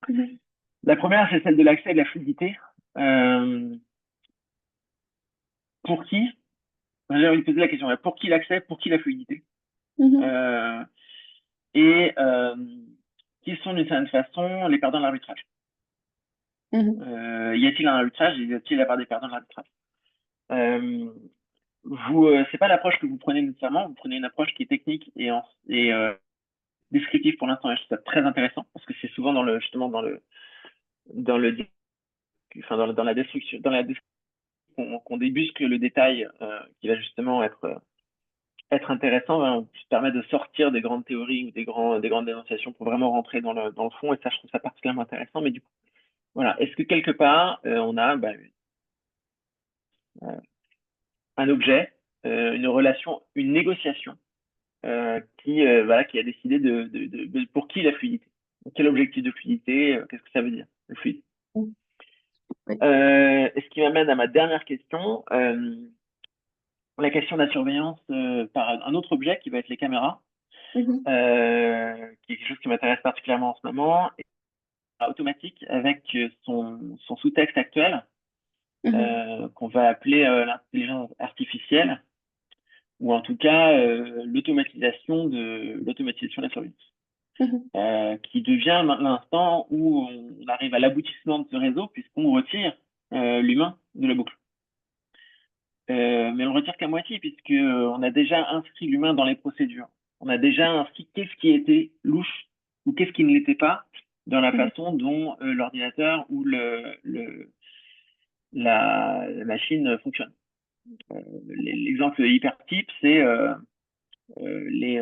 mhm, La première, c'est celle de l'accès et de la fluidité. Euh, pour qui? J'ai envie de poser la question. Pour qui l'accès? Pour qui la fluidité? mhm, Euh, et qui sont d'une certaine façon les perdants de l'arbitrage? mhm, Y a-t-il un arbitrage et y a-t-il la part des perdants de l'arbitrage? Euh, c'est pas l'approche que vous prenez nécessairement. Vous prenez une approche qui est technique et descriptive pour l'instant. Et je trouve ça très intéressant parce que c'est souvent justement dans le, enfin dans la destruction, qu'on débusque le détail qui va justement être intéressant, va nous permettre de sortir des grandes théories ou des grandes dénonciations pour vraiment rentrer dans le fond. Et ça, je trouve ça particulièrement intéressant. Mais du coup, voilà. Est-ce que quelque part, on a euh, un objet, une relation, une négociation qui a décidé pour qui la fluidité? Quel objectif de fluidité? Qu'est-ce que ça veut dire, le fluide? mhm. Oui. Et ce qui m'amène à ma dernière question, la question de la surveillance par un autre objet qui va être les caméras, Mhm, qui est quelque chose qui m'intéresse particulièrement en ce moment, et automatique avec son sous-texte actuel, mhm, qu'on va appeler l'intelligence artificielle, ou en tout cas l'automatisation de la surveillance. mhm, Qui devient l'instant où on arrive à l'aboutissement de ce réseau puisqu'on retire l'humain de la boucle. Mais on le retire qu'à moitié puisque on a déjà inscrit l'humain dans les procédures. On a déjà inscrit qu'est-ce qui était louche ou qu'est-ce qui ne l'était pas dans la mhm, façon dont l'ordinateur ou la machine fonctionne. L'exemple hyper type, c'est les,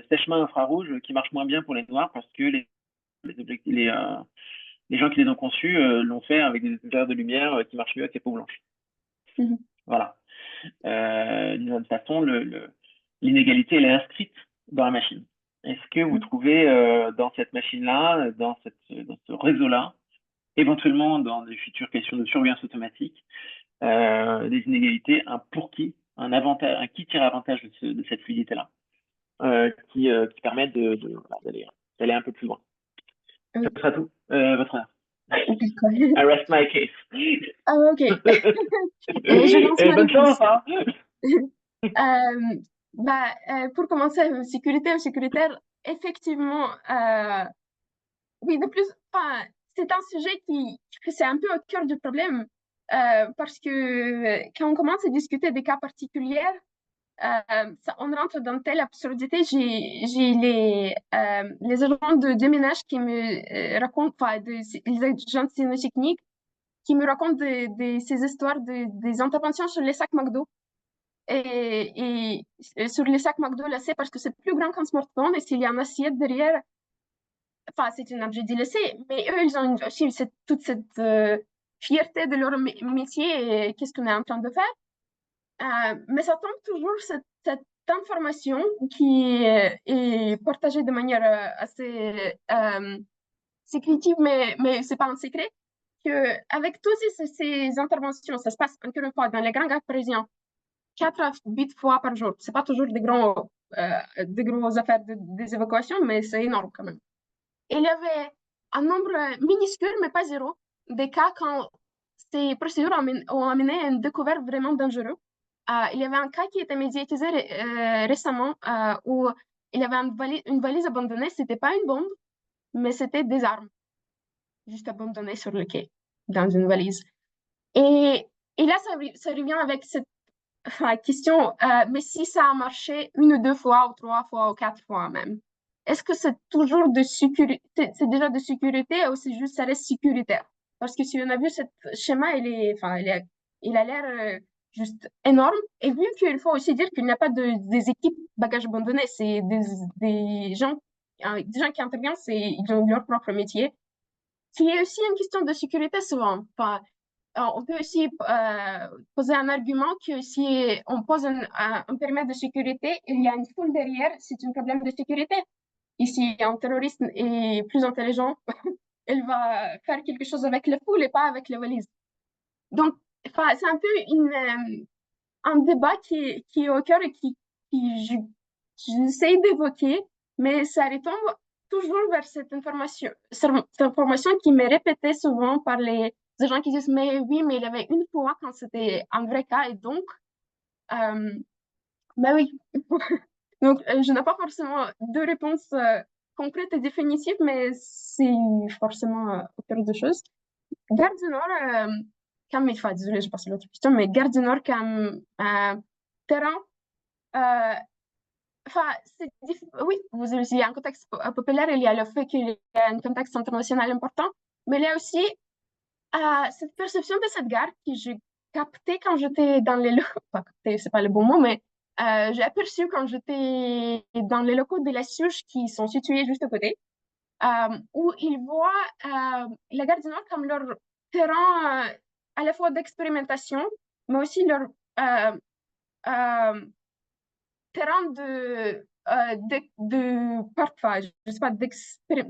sèche-mains infrarouges qui marchent moins bien pour les noirs parce que les gens qui les ont conçus l'ont fait avec des éclairs de lumière qui marchent mieux avec les peaux blanches. mhm, Voilà. d'une certaine façon, l'inégalité, elle est inscrite dans la machine. Est-ce que vous trouvez dans cette machine-là, dans ce réseau-là, éventuellement dans des futures questions de surveillance automatique, des inégalités, un avantage, qui tire avantage de cette fluidité-là, qui permet d'aller un peu plus loin. Ce sera tout, votre honneur. I rest my case. Ah, ok. Je lance ma bonne chance, hein? Pour commencer, sécuritaire, effectivement, oui, c'est un sujet que c'est un peu au cœur du problème, parce que quand on commence à discuter des cas particuliers, on rentre dans telle absurdité. J'ai les agents de déménage qui me racontent, les agents de cynotechnique qui me racontent ces histoires des interventions sur les sacs McDo. Et sur les sacs McDo, là, c'est parce que c'est plus grand qu'un smartphone et s'il y a une assiette derrière, c'est un objet délaissé. Mais eux, ils ont aussi toute cette fierté de leur métier et qu'est-ce qu'on est en train de faire. Mais ça tombe toujours cette information qui est partagée de manière assez sécrétive, mais c'est pas un secret, qu'avec toutes ces interventions, ça se passe encore une fois dans les grands gares parisiens, 4 à 8 fois par jour. C'est pas toujours des grosses affaires des évacuations, mais c'est énorme quand même. Il y avait un nombre minuscule, mais pas zéro, des cas quand ces procédures ont amené à une découverte vraiment dangereuse. Il y avait un cas qui était médiatisé récemment où il y avait une valise abandonnée. C'était pas une bombe, mais c'était des armes juste abandonnées sur le quai dans une valise. Et là, ça revient avec cette question, mais si ça a marché 1 ou 2 fois, ou 3 fois, ou 4 fois même, est-ce que c'est toujours de sécurité, c'est déjà de sécurité ou c'est juste ça reste sécuritaire? Parce que si on a vu ce schéma, il a l'air juste énorme. Et vu qu'il faut aussi dire qu'il n'y a pas des équipes bagages abandonnés, c'est des gens qui interviennent, ils ont leur propre métier. Qui est aussi une question de sécurité souvent. On peut aussi poser un argument que si on pose un périmètre de sécurité, il y a une foule derrière, c'est un problème de sécurité. Ici, un terroriste est plus intelligent, il va faire quelque chose avec la foule et pas avec les valises. Donc, c'est un peu un débat qui est au cœur et j'essaie d'évoquer, mais ça retombe toujours vers cette information qui m'est répétée souvent par les gens qui disent mais oui, mais il y avait une fois quand c'était un vrai cas et donc, mais oui. Donc, je n'ai pas forcément de réponse concrète et définitive, mais c'est forcément au cœur des choses. Gare du Nord, désolée, j'ai passé l'autre question, mais Gare du Nord comme terrain, oui, il y a un contexte populaire, il y a le fait qu'il y a un contexte international important, mais il y a aussi cette perception de cette gare que j'ai captée quand j'étais dans les locaux, pas captée, c'est pas le bon mot, mais j'ai aperçu quand j'étais dans les locaux de la SUGE qui sont situés juste à côté, où ils voient la gare du Nord comme leur terrain à la fois d'expérimentation, mais aussi leur terrain je sais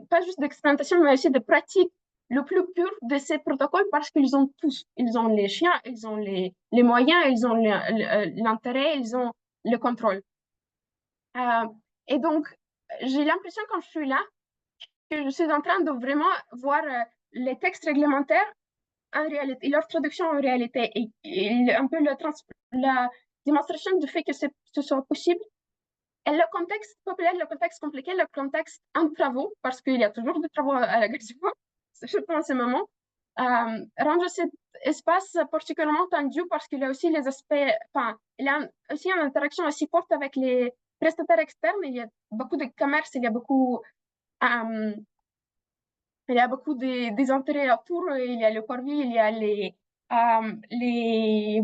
pas juste d'expérimentation, mais aussi de pratique le plus pur de ces protocoles parce qu'ils ont tous. Ils ont les chiens, ils ont les moyens, ils ont l'intérêt, ils ont le contrôle. Et donc, j'ai l'impression quand je suis là que je suis en train de vraiment voir les textes réglementaires en réalité, leur traduction en réalité et un peu la démonstration du fait que ce soit possible. Et le contexte populaire, le contexte compliqué, le contexte en travaux, parce qu'il y a toujours des travaux à la gare du Nord, surtout en ce moment, rendre cet espace particulièrement tendu parce qu'il y a aussi les aspects, il y a aussi une interaction aussi forte avec les prestataires externes. Il y a beaucoup de commerce, il y a beaucoup des intérêts autour. Il y a le parvis, il y a les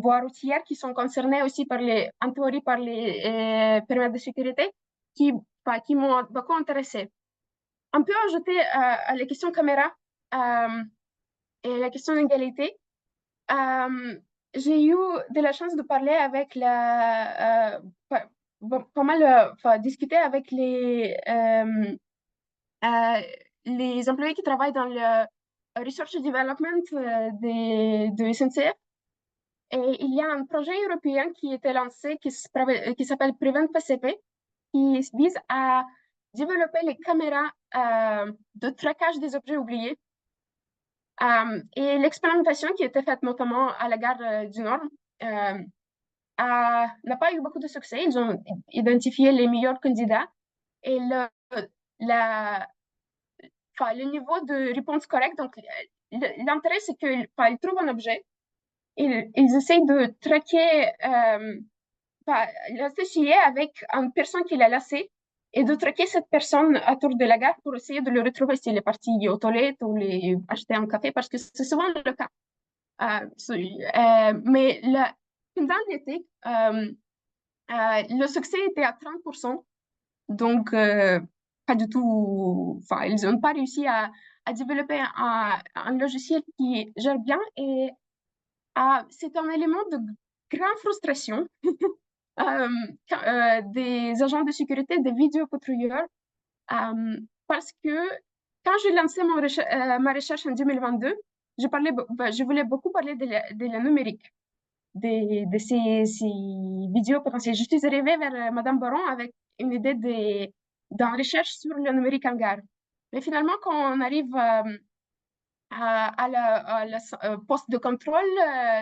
voies routières qui sont concernées aussi en théorie par les périmètres de sécurité qui m'ont beaucoup intéressée. On peut ajouter à la question caméra et la question d'égalité. j'ai eu de la chance de parler avec pas mal, enfin, discuter avec les employés qui travaillent dans le Research and Development de SNCF. Et il y a un projet européen qui était lancé qui s'appelle Prevent PCP, qui vise à développer les caméras de traquage des objets oubliés. Et l'expérimentation qui était faite notamment à la gare du Nord n'a pas eu beaucoup de succès. Ils ont identifié les meilleurs candidats et le niveau de réponse correcte. Donc, l'intérêt, c'est qu'ils trouvent un objet, ils essayent de traquer, l'associer avec une personne qui l'a laissé et de traquer cette personne autour de la gare pour essayer de le retrouver s'il est parti aux toilettes ou acheter un café, parce que c'est souvent le cas. Mais pendant l'été, le succès était à 30%. Donc, pas du tout. Enfin, ils n'ont pas réussi à développer un logiciel qui gère bien. Et c'est un élément de grande frustration des agents de sécurité, des vidéopatrouilleurs, parce que quand j'ai lancé ma recherche en 2022, je voulais beaucoup parler de la numérique, de ces vidéos potentielles. Je suis arrivée vers Madame Baron avec une idée d'une recherche sur le numérique en gare. Mais finalement, quand on arrive à la poste de contrôle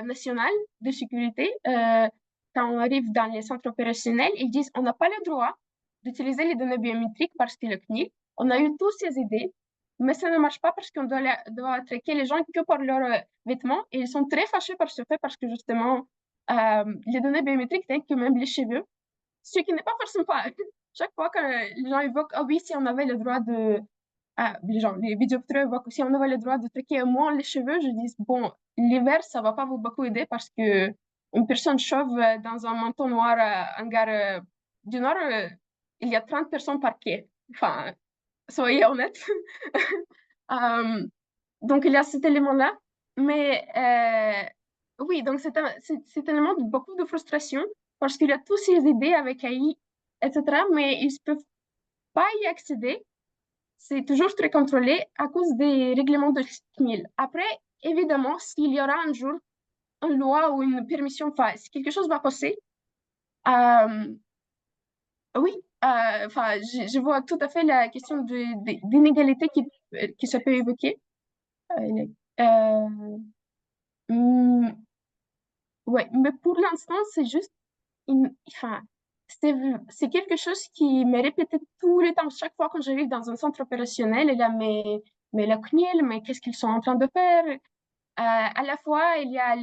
national de sécurité, quand on arrive dans les centres opérationnels, ils disent on n'a pas le droit d'utiliser les données biométriques parce que le CNIL, on a eu toutes ces idées, mais ça ne marche pas parce qu'on doit traquer les gens que par leurs vêtements, et ils sont très fâchés par ce fait parce que justement, les données biométriques incluent même les cheveux, ce qui n'est pas forcément pas. Chaque fois que les gens évoquent, ah oui, si on avait le droit de les vidéopatrouilleurs évoquent aussi, on avait le droit de traquer moins les cheveux. Je dis, bon, l'hiver, ça va pas vous beaucoup aider parce que une personne chauve dans un manteau noir en gare du Nord, il y a 30 personnes par quai. Enfin, soyez honnêtes. Donc, il y a cet élément-là. Mais oui, donc c'est un élément de beaucoup de frustration parce qu'il y a toutes ces idées avec AI, etc., mais ils ne peuvent pas y accéder. C'est toujours très contrôlé à cause des règlements de CNIL. Après, évidemment, s'il y aura un jour une loi ou une permission, enfin, si quelque chose va passer, oui, je vois tout à fait la question d'inégalité qui se peut évoquer. Hmm, ouais, mais pour l'instant, c'est juste, enfin, c'est quelque chose qui m'est répété tout le temps. Chaque fois que j'arrive dans un centre opérationnel, et là, mais la CNIL, mais qu'est-ce qu'ils sont en train de faire? À la fois, il y a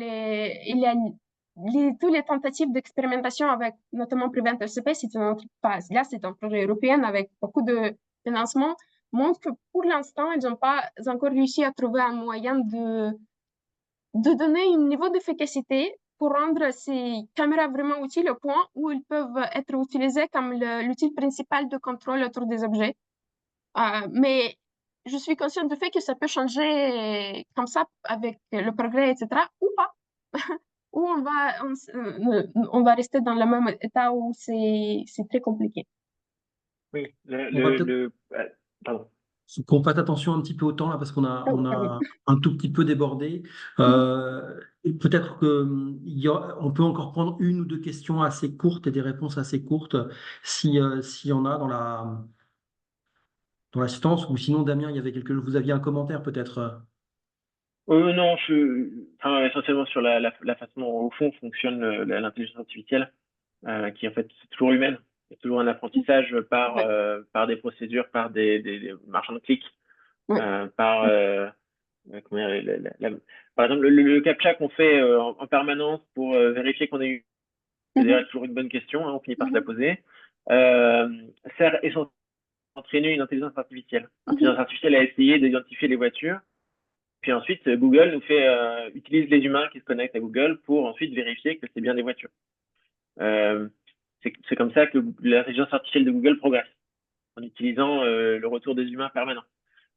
toutes les tentatives d'expérimentation avec notamment Prevent LCP, c'est une entreprise. Là, c'est un projet européen avec beaucoup de financement, montre que pour l'instant, ils n'ont pas encore réussi à trouver un moyen de donner un niveau d'efficacité pour rendre ces caméras vraiment utiles au point où ils peuvent être utilisés comme l'outil principal de contrôle autour des objets. Mais je suis consciente du fait que ça peut changer comme ça avec le progrès, etc., ou pas. Ou on va rester dans le même état où c'est très compliqué. Oui, On va peut-être pardon. qu'on fasse attention un petit peu au temps là parce on a un tout petit peu débordé. Et peut-être on peut encore prendre une ou deux questions assez courtes et des réponses assez courtes s'il y en a dans l'assistance, ou sinon Damien, il y avait vous aviez un commentaire peut-être. Non, essentiellement sur la façon dont, au fond, fonctionne l'intelligence artificielle, qui en fait, c'est toujours humaine. Il y a toujours un apprentissage par des procédures, par des marchands de clics, par, comment dire, par exemple, le CAPTCHA qu'on fait en permanence pour vérifier qu'on a eu, c'est d'ailleurs toujours une bonne question, hein, on finit par se la poser, sert essentiellement à entraîner une intelligence artificielle. L'intelligence artificielle a essayé d'identifier les voitures. Puis ensuite, Google utilise les humains qui se connectent à Google pour ensuite vérifier que c'est bien des voitures. C'est comme ça que l'intelligence artificielle de Google progresse, en utilisant le retour des humains permanent.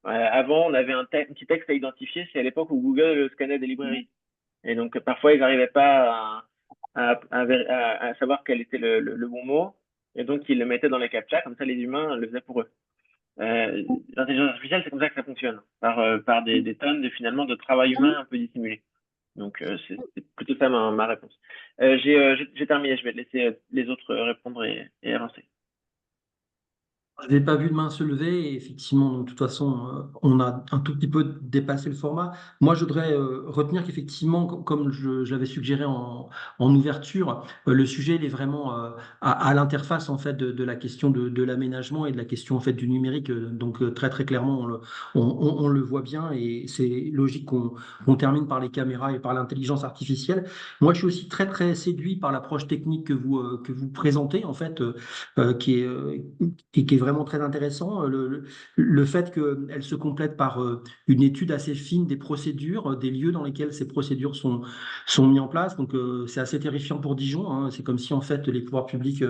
Avant, on avait un petit texte à identifier, c'est à l'époque où Google scannait des librairies. Et donc, parfois, ils n'arrivaient pas à savoir quel était le bon mot. Et donc, ils le mettaient dans les captcha, comme ça, les humains le faisaient pour eux. L'intelligence artificielle, c'est comme ça que ça fonctionne, par des tonnes finalement de travail humain un peu dissimulé. Donc, c'est plutôt ça ma réponse. J'ai terminé, je vais laisser les autres répondre et avancer. Je n'ai pas vu de main se lever et effectivement, donc, de toute façon, on a un tout petit peu dépassé le format. Moi, je voudrais retenir qu'effectivement, comme j'avais suggéré en ouverture, le sujet il est vraiment à l'interface en fait de la question de l'aménagement et de la question en fait du numérique. Donc très très clairement, on le voit bien et c'est logique qu'on termine par les caméras et par l'intelligence artificielle. Moi, je suis aussi très très séduit par l'approche technique que vous présentez en fait, qui est vraiment très intéressant. Le fait qu'elle se complète par une étude assez fine des procédures, des lieux dans lesquels ces procédures sont mises en place. Donc, c'est assez terrifiant pour Dijon, hein. C'est comme si, en fait, les pouvoirs publics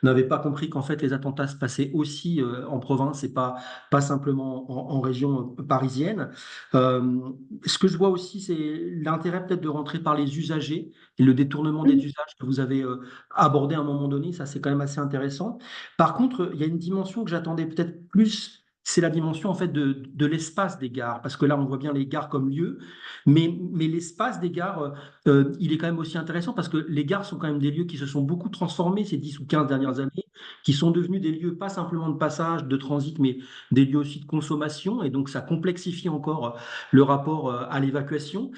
n'avaient pas compris qu'en fait, les attentats se passaient aussi en province et pas simplement en région parisienne. Ce que je vois aussi, c'est l'intérêt peut-être de rentrer par les usagers et le détournement des usages que vous avez abordé à un moment donné. Ça, c'est quand même assez intéressant. Par contre, il y a une dimension que j'attendais peut-être plus, c'est la dimension en fait de l'espace des gares, parce que là on voit bien les gares comme lieu, mais l'espace des gares, il est quand même aussi intéressant parce que les gares sont quand même des lieux qui se sont beaucoup transformés ces 10 ou 15 dernières années, qui sont devenus des lieux pas simplement de passage, de transit, mais des lieux aussi de consommation, et donc ça complexifie encore le rapport à l'évacuation.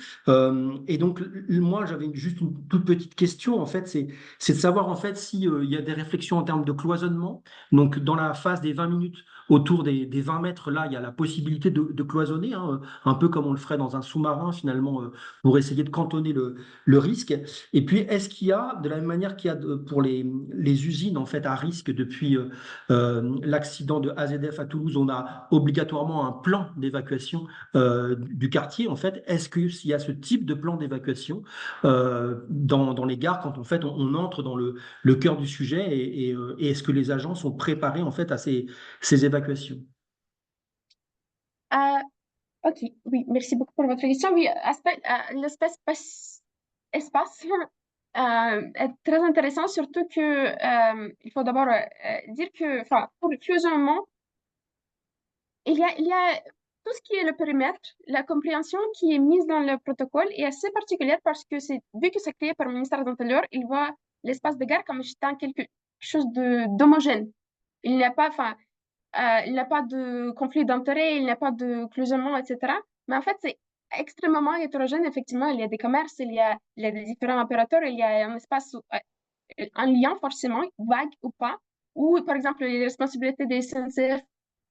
Et donc moi j'avais juste une toute petite question en fait, c'est de savoir en fait si il y a des réflexions en termes de cloisonnement. Donc dans la phase des 20 minutes autour des 20 mètres, là, il y a la possibilité de cloisonner, hein, un peu comme on le ferait dans un sous-marin finalement, pour essayer de cantonner le risque. Et puis est-ce qu'il y a, de la même manière qu'il y a pour les usines en fait à risque depuis l'accident de AZF à Toulouse, on a obligatoirement un plan d'évacuation du quartier en fait. Est-ce qu'il y a ce type de plan d'évacuation dans les gares quand en fait on entre dans le cœur du sujet et est-ce que les agents sont préparés en fait à ces évacuations? Euh, ok, oui, merci beaucoup pour votre question. Oui, espace est très intéressant, surtout que il faut d'abord dire que, enfin, pour le cloisonnement, il y a tout ce qui est le périmètre, la compréhension qui est mise dans le protocole est assez particulière parce que vu que c'est créé par le ministère de l'Intérieur, il voit l'espace de gare comme étant quelque chose d'homogène. Il n'y a pas, enfin, il n'y a pas de conflit d'intérêts, il n'y a pas de cloisonnement, etc. Mais en fait, c'est extrêmement hétérogène. Effectivement, il y a des commerces, il y a des différents opérateurs, il y a un espace, un lien forcément, vague ou pas, où, par exemple, les responsabilités des SNCF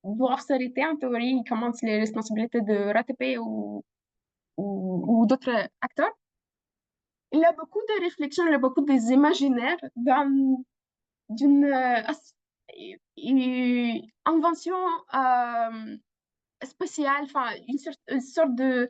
doivent s'arrêter. En théorie, ils commencent les responsabilités de RATP ou d'autres acteurs. Il y a beaucoup de réflexions, il y a beaucoup des imaginaires d'une invention spéciale, enfin, une sorte de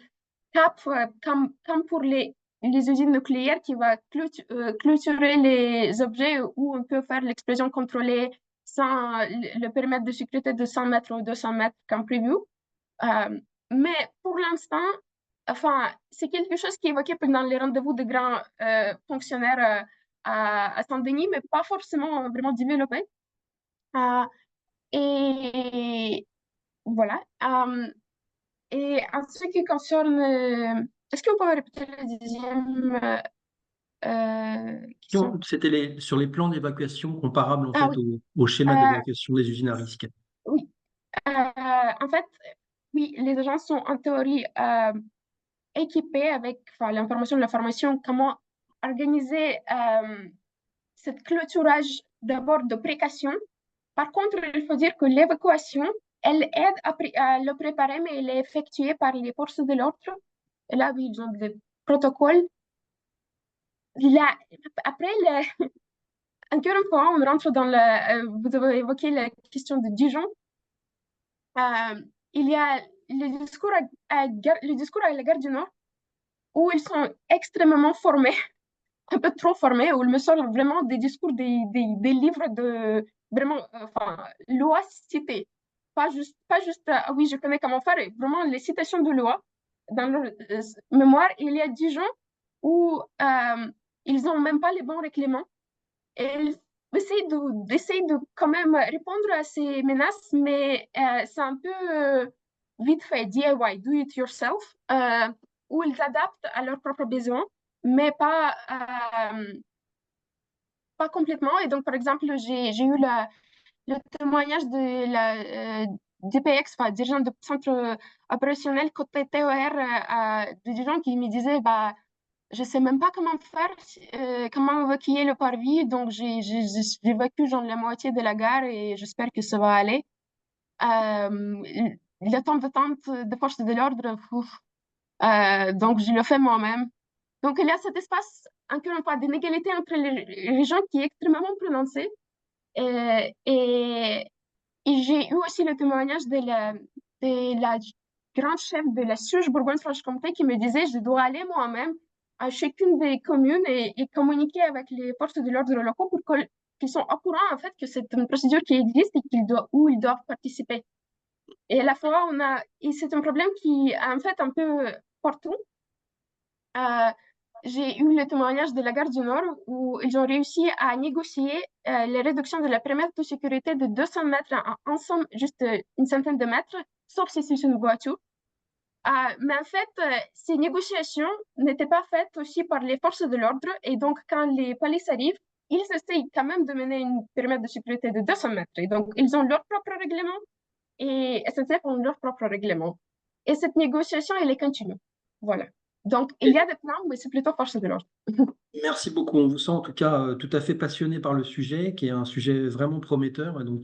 cap, comme pour les usines nucléaires qui va clôturer les objets où on peut faire l'explosion contrôlée sans le périmètre de sécurité de 100 mètres ou 200 mètres comme prévu. Mais pour l'instant, enfin, c'est quelque chose qui est évoqué pendant les rendez-vous de grands fonctionnaires à Saint-Denis, mais pas forcément vraiment développé. Euh, et voilà. Et en ce qui concerne, est-ce que vous pouvez répéter la deuxième question? C'était sur les plans d'évacuation comparables en Ah fait oui, au schéma euh, d'évacuation des usines à risque. oui. En fait, oui, les agents sont en théorie équipés avec enfin, l'information, la formation, comment organiser cette clôturage d'abord de précaution. Par contre, il faut dire que l'évacuation, elle aide à le préparer, mais elle est effectuée par les forces de l'ordre. Et là, oui, ils ont des protocoles. Là, après, encore une fois, on rentre dans vous avez évoqué la question de Dijon. Il y a le discours à la gare du Nord où ils sont extrêmement formés, un peu trop formés, où ils me sortent vraiment des discours, des livres de vraiment, enfin, loi citée. Pas juste ah oui, je connais comment faire, vraiment les citations de loi dans leur mémoire. Il y a Dijon où ils n'ont même pas les bons règlements. Et ils d'essayer de quand même répondre à ces menaces, mais c'est un peu vite fait, DIY, do it yourself, où ils adaptent à leurs propres besoins, mais pas complètement. Et donc, par exemple, j'ai eu le témoignage de la DPX, enfin, dirigeant de centre opérationnel côté TOR, des gens qui me disaient, bah, je sais même pas comment faire, comment évacuer le parvis, donc j'évacue genre la moitié de la gare et j'espère que ça va aller. Le temps d'attente de force de l'ordre, donc je le fais moi-même. Donc il y a cet espace, encore une fois, d'inégalité entre les gens qui est extrêmement prononcé. Et, et j'ai eu aussi le témoignage de la grande chef de la SUGE Bourgogne-Franche-Comté qui me disait je dois aller moi-même à chacune des communes et communiquer avec les forces de l'ordre locaux pour qu'ils soient au courant en fait que c'est une procédure qui existe et où ils doivent participer. Et à la fois, c'est un problème qui est en fait un peu partout. Euh, j'ai eu le témoignage de la gare du Nord où ils ont réussi à négocier les réductions de la périmètre de sécurité de 200 mètres en somme juste une centaine de mètres, sauf si c'est une voiture. Mais en fait, ces négociations n'étaient pas faites aussi par les forces de l'ordre et donc quand les polices arrivent, ils essayent quand même de mener une périmètre de sécurité de 200 mètres. Et donc, ils ont leur propre règlement et SNCF ont leur propre règlement. Et cette négociation, elle est continue. Voilà. Donc, il y a des plans, mais c'est plutôt force de l'ordre. Merci beaucoup. On vous sent en tout cas tout à fait passionné par le sujet, qui est un sujet vraiment prometteur. Et donc,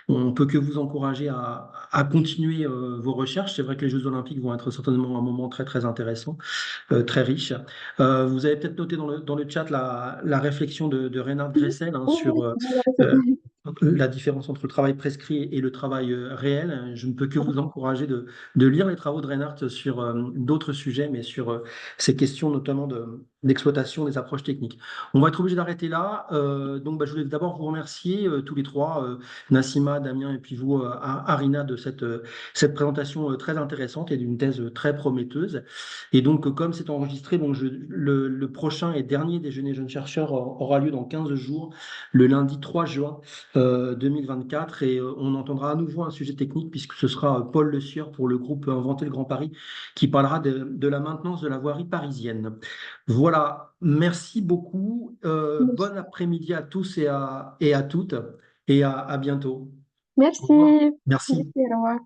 on peut que vous encourager à continuer vos recherches. C'est vrai que les Jeux Olympiques vont être certainement un moment très, très intéressant, très riche. Vous avez peut-être noté dans le chat la réflexion de Reinhard Gressel hein, Oui, sur euh, la différence entre le travail prescrit et le travail réel. Je ne peux que vous encourager de lire les travaux de Reinhardt sur d'autres sujets, mais sur ces questions notamment d'exploitation des approches techniques. On va être obligé d'arrêter là. Donc, je voulais d'abord vous remercier tous les trois, Nassima, Damien et puis vous, Arina, de cette présentation très intéressante et d'une thèse très prometteuse. Et donc, comme c'est enregistré, bon, le prochain et dernier déjeuner jeunes chercheurs aura lieu dans 15 jours, le lundi 3 juin. 2024 et on entendra à nouveau un sujet technique puisque ce sera Paul Le Sieur pour le groupe Inventer le Grand Paris qui parlera de la maintenance de la voirie parisienne. Voilà, merci beaucoup. Bon après-midi à tous et à toutes et à bientôt. Au Merci. revoir. Merci, Merci. au revoir.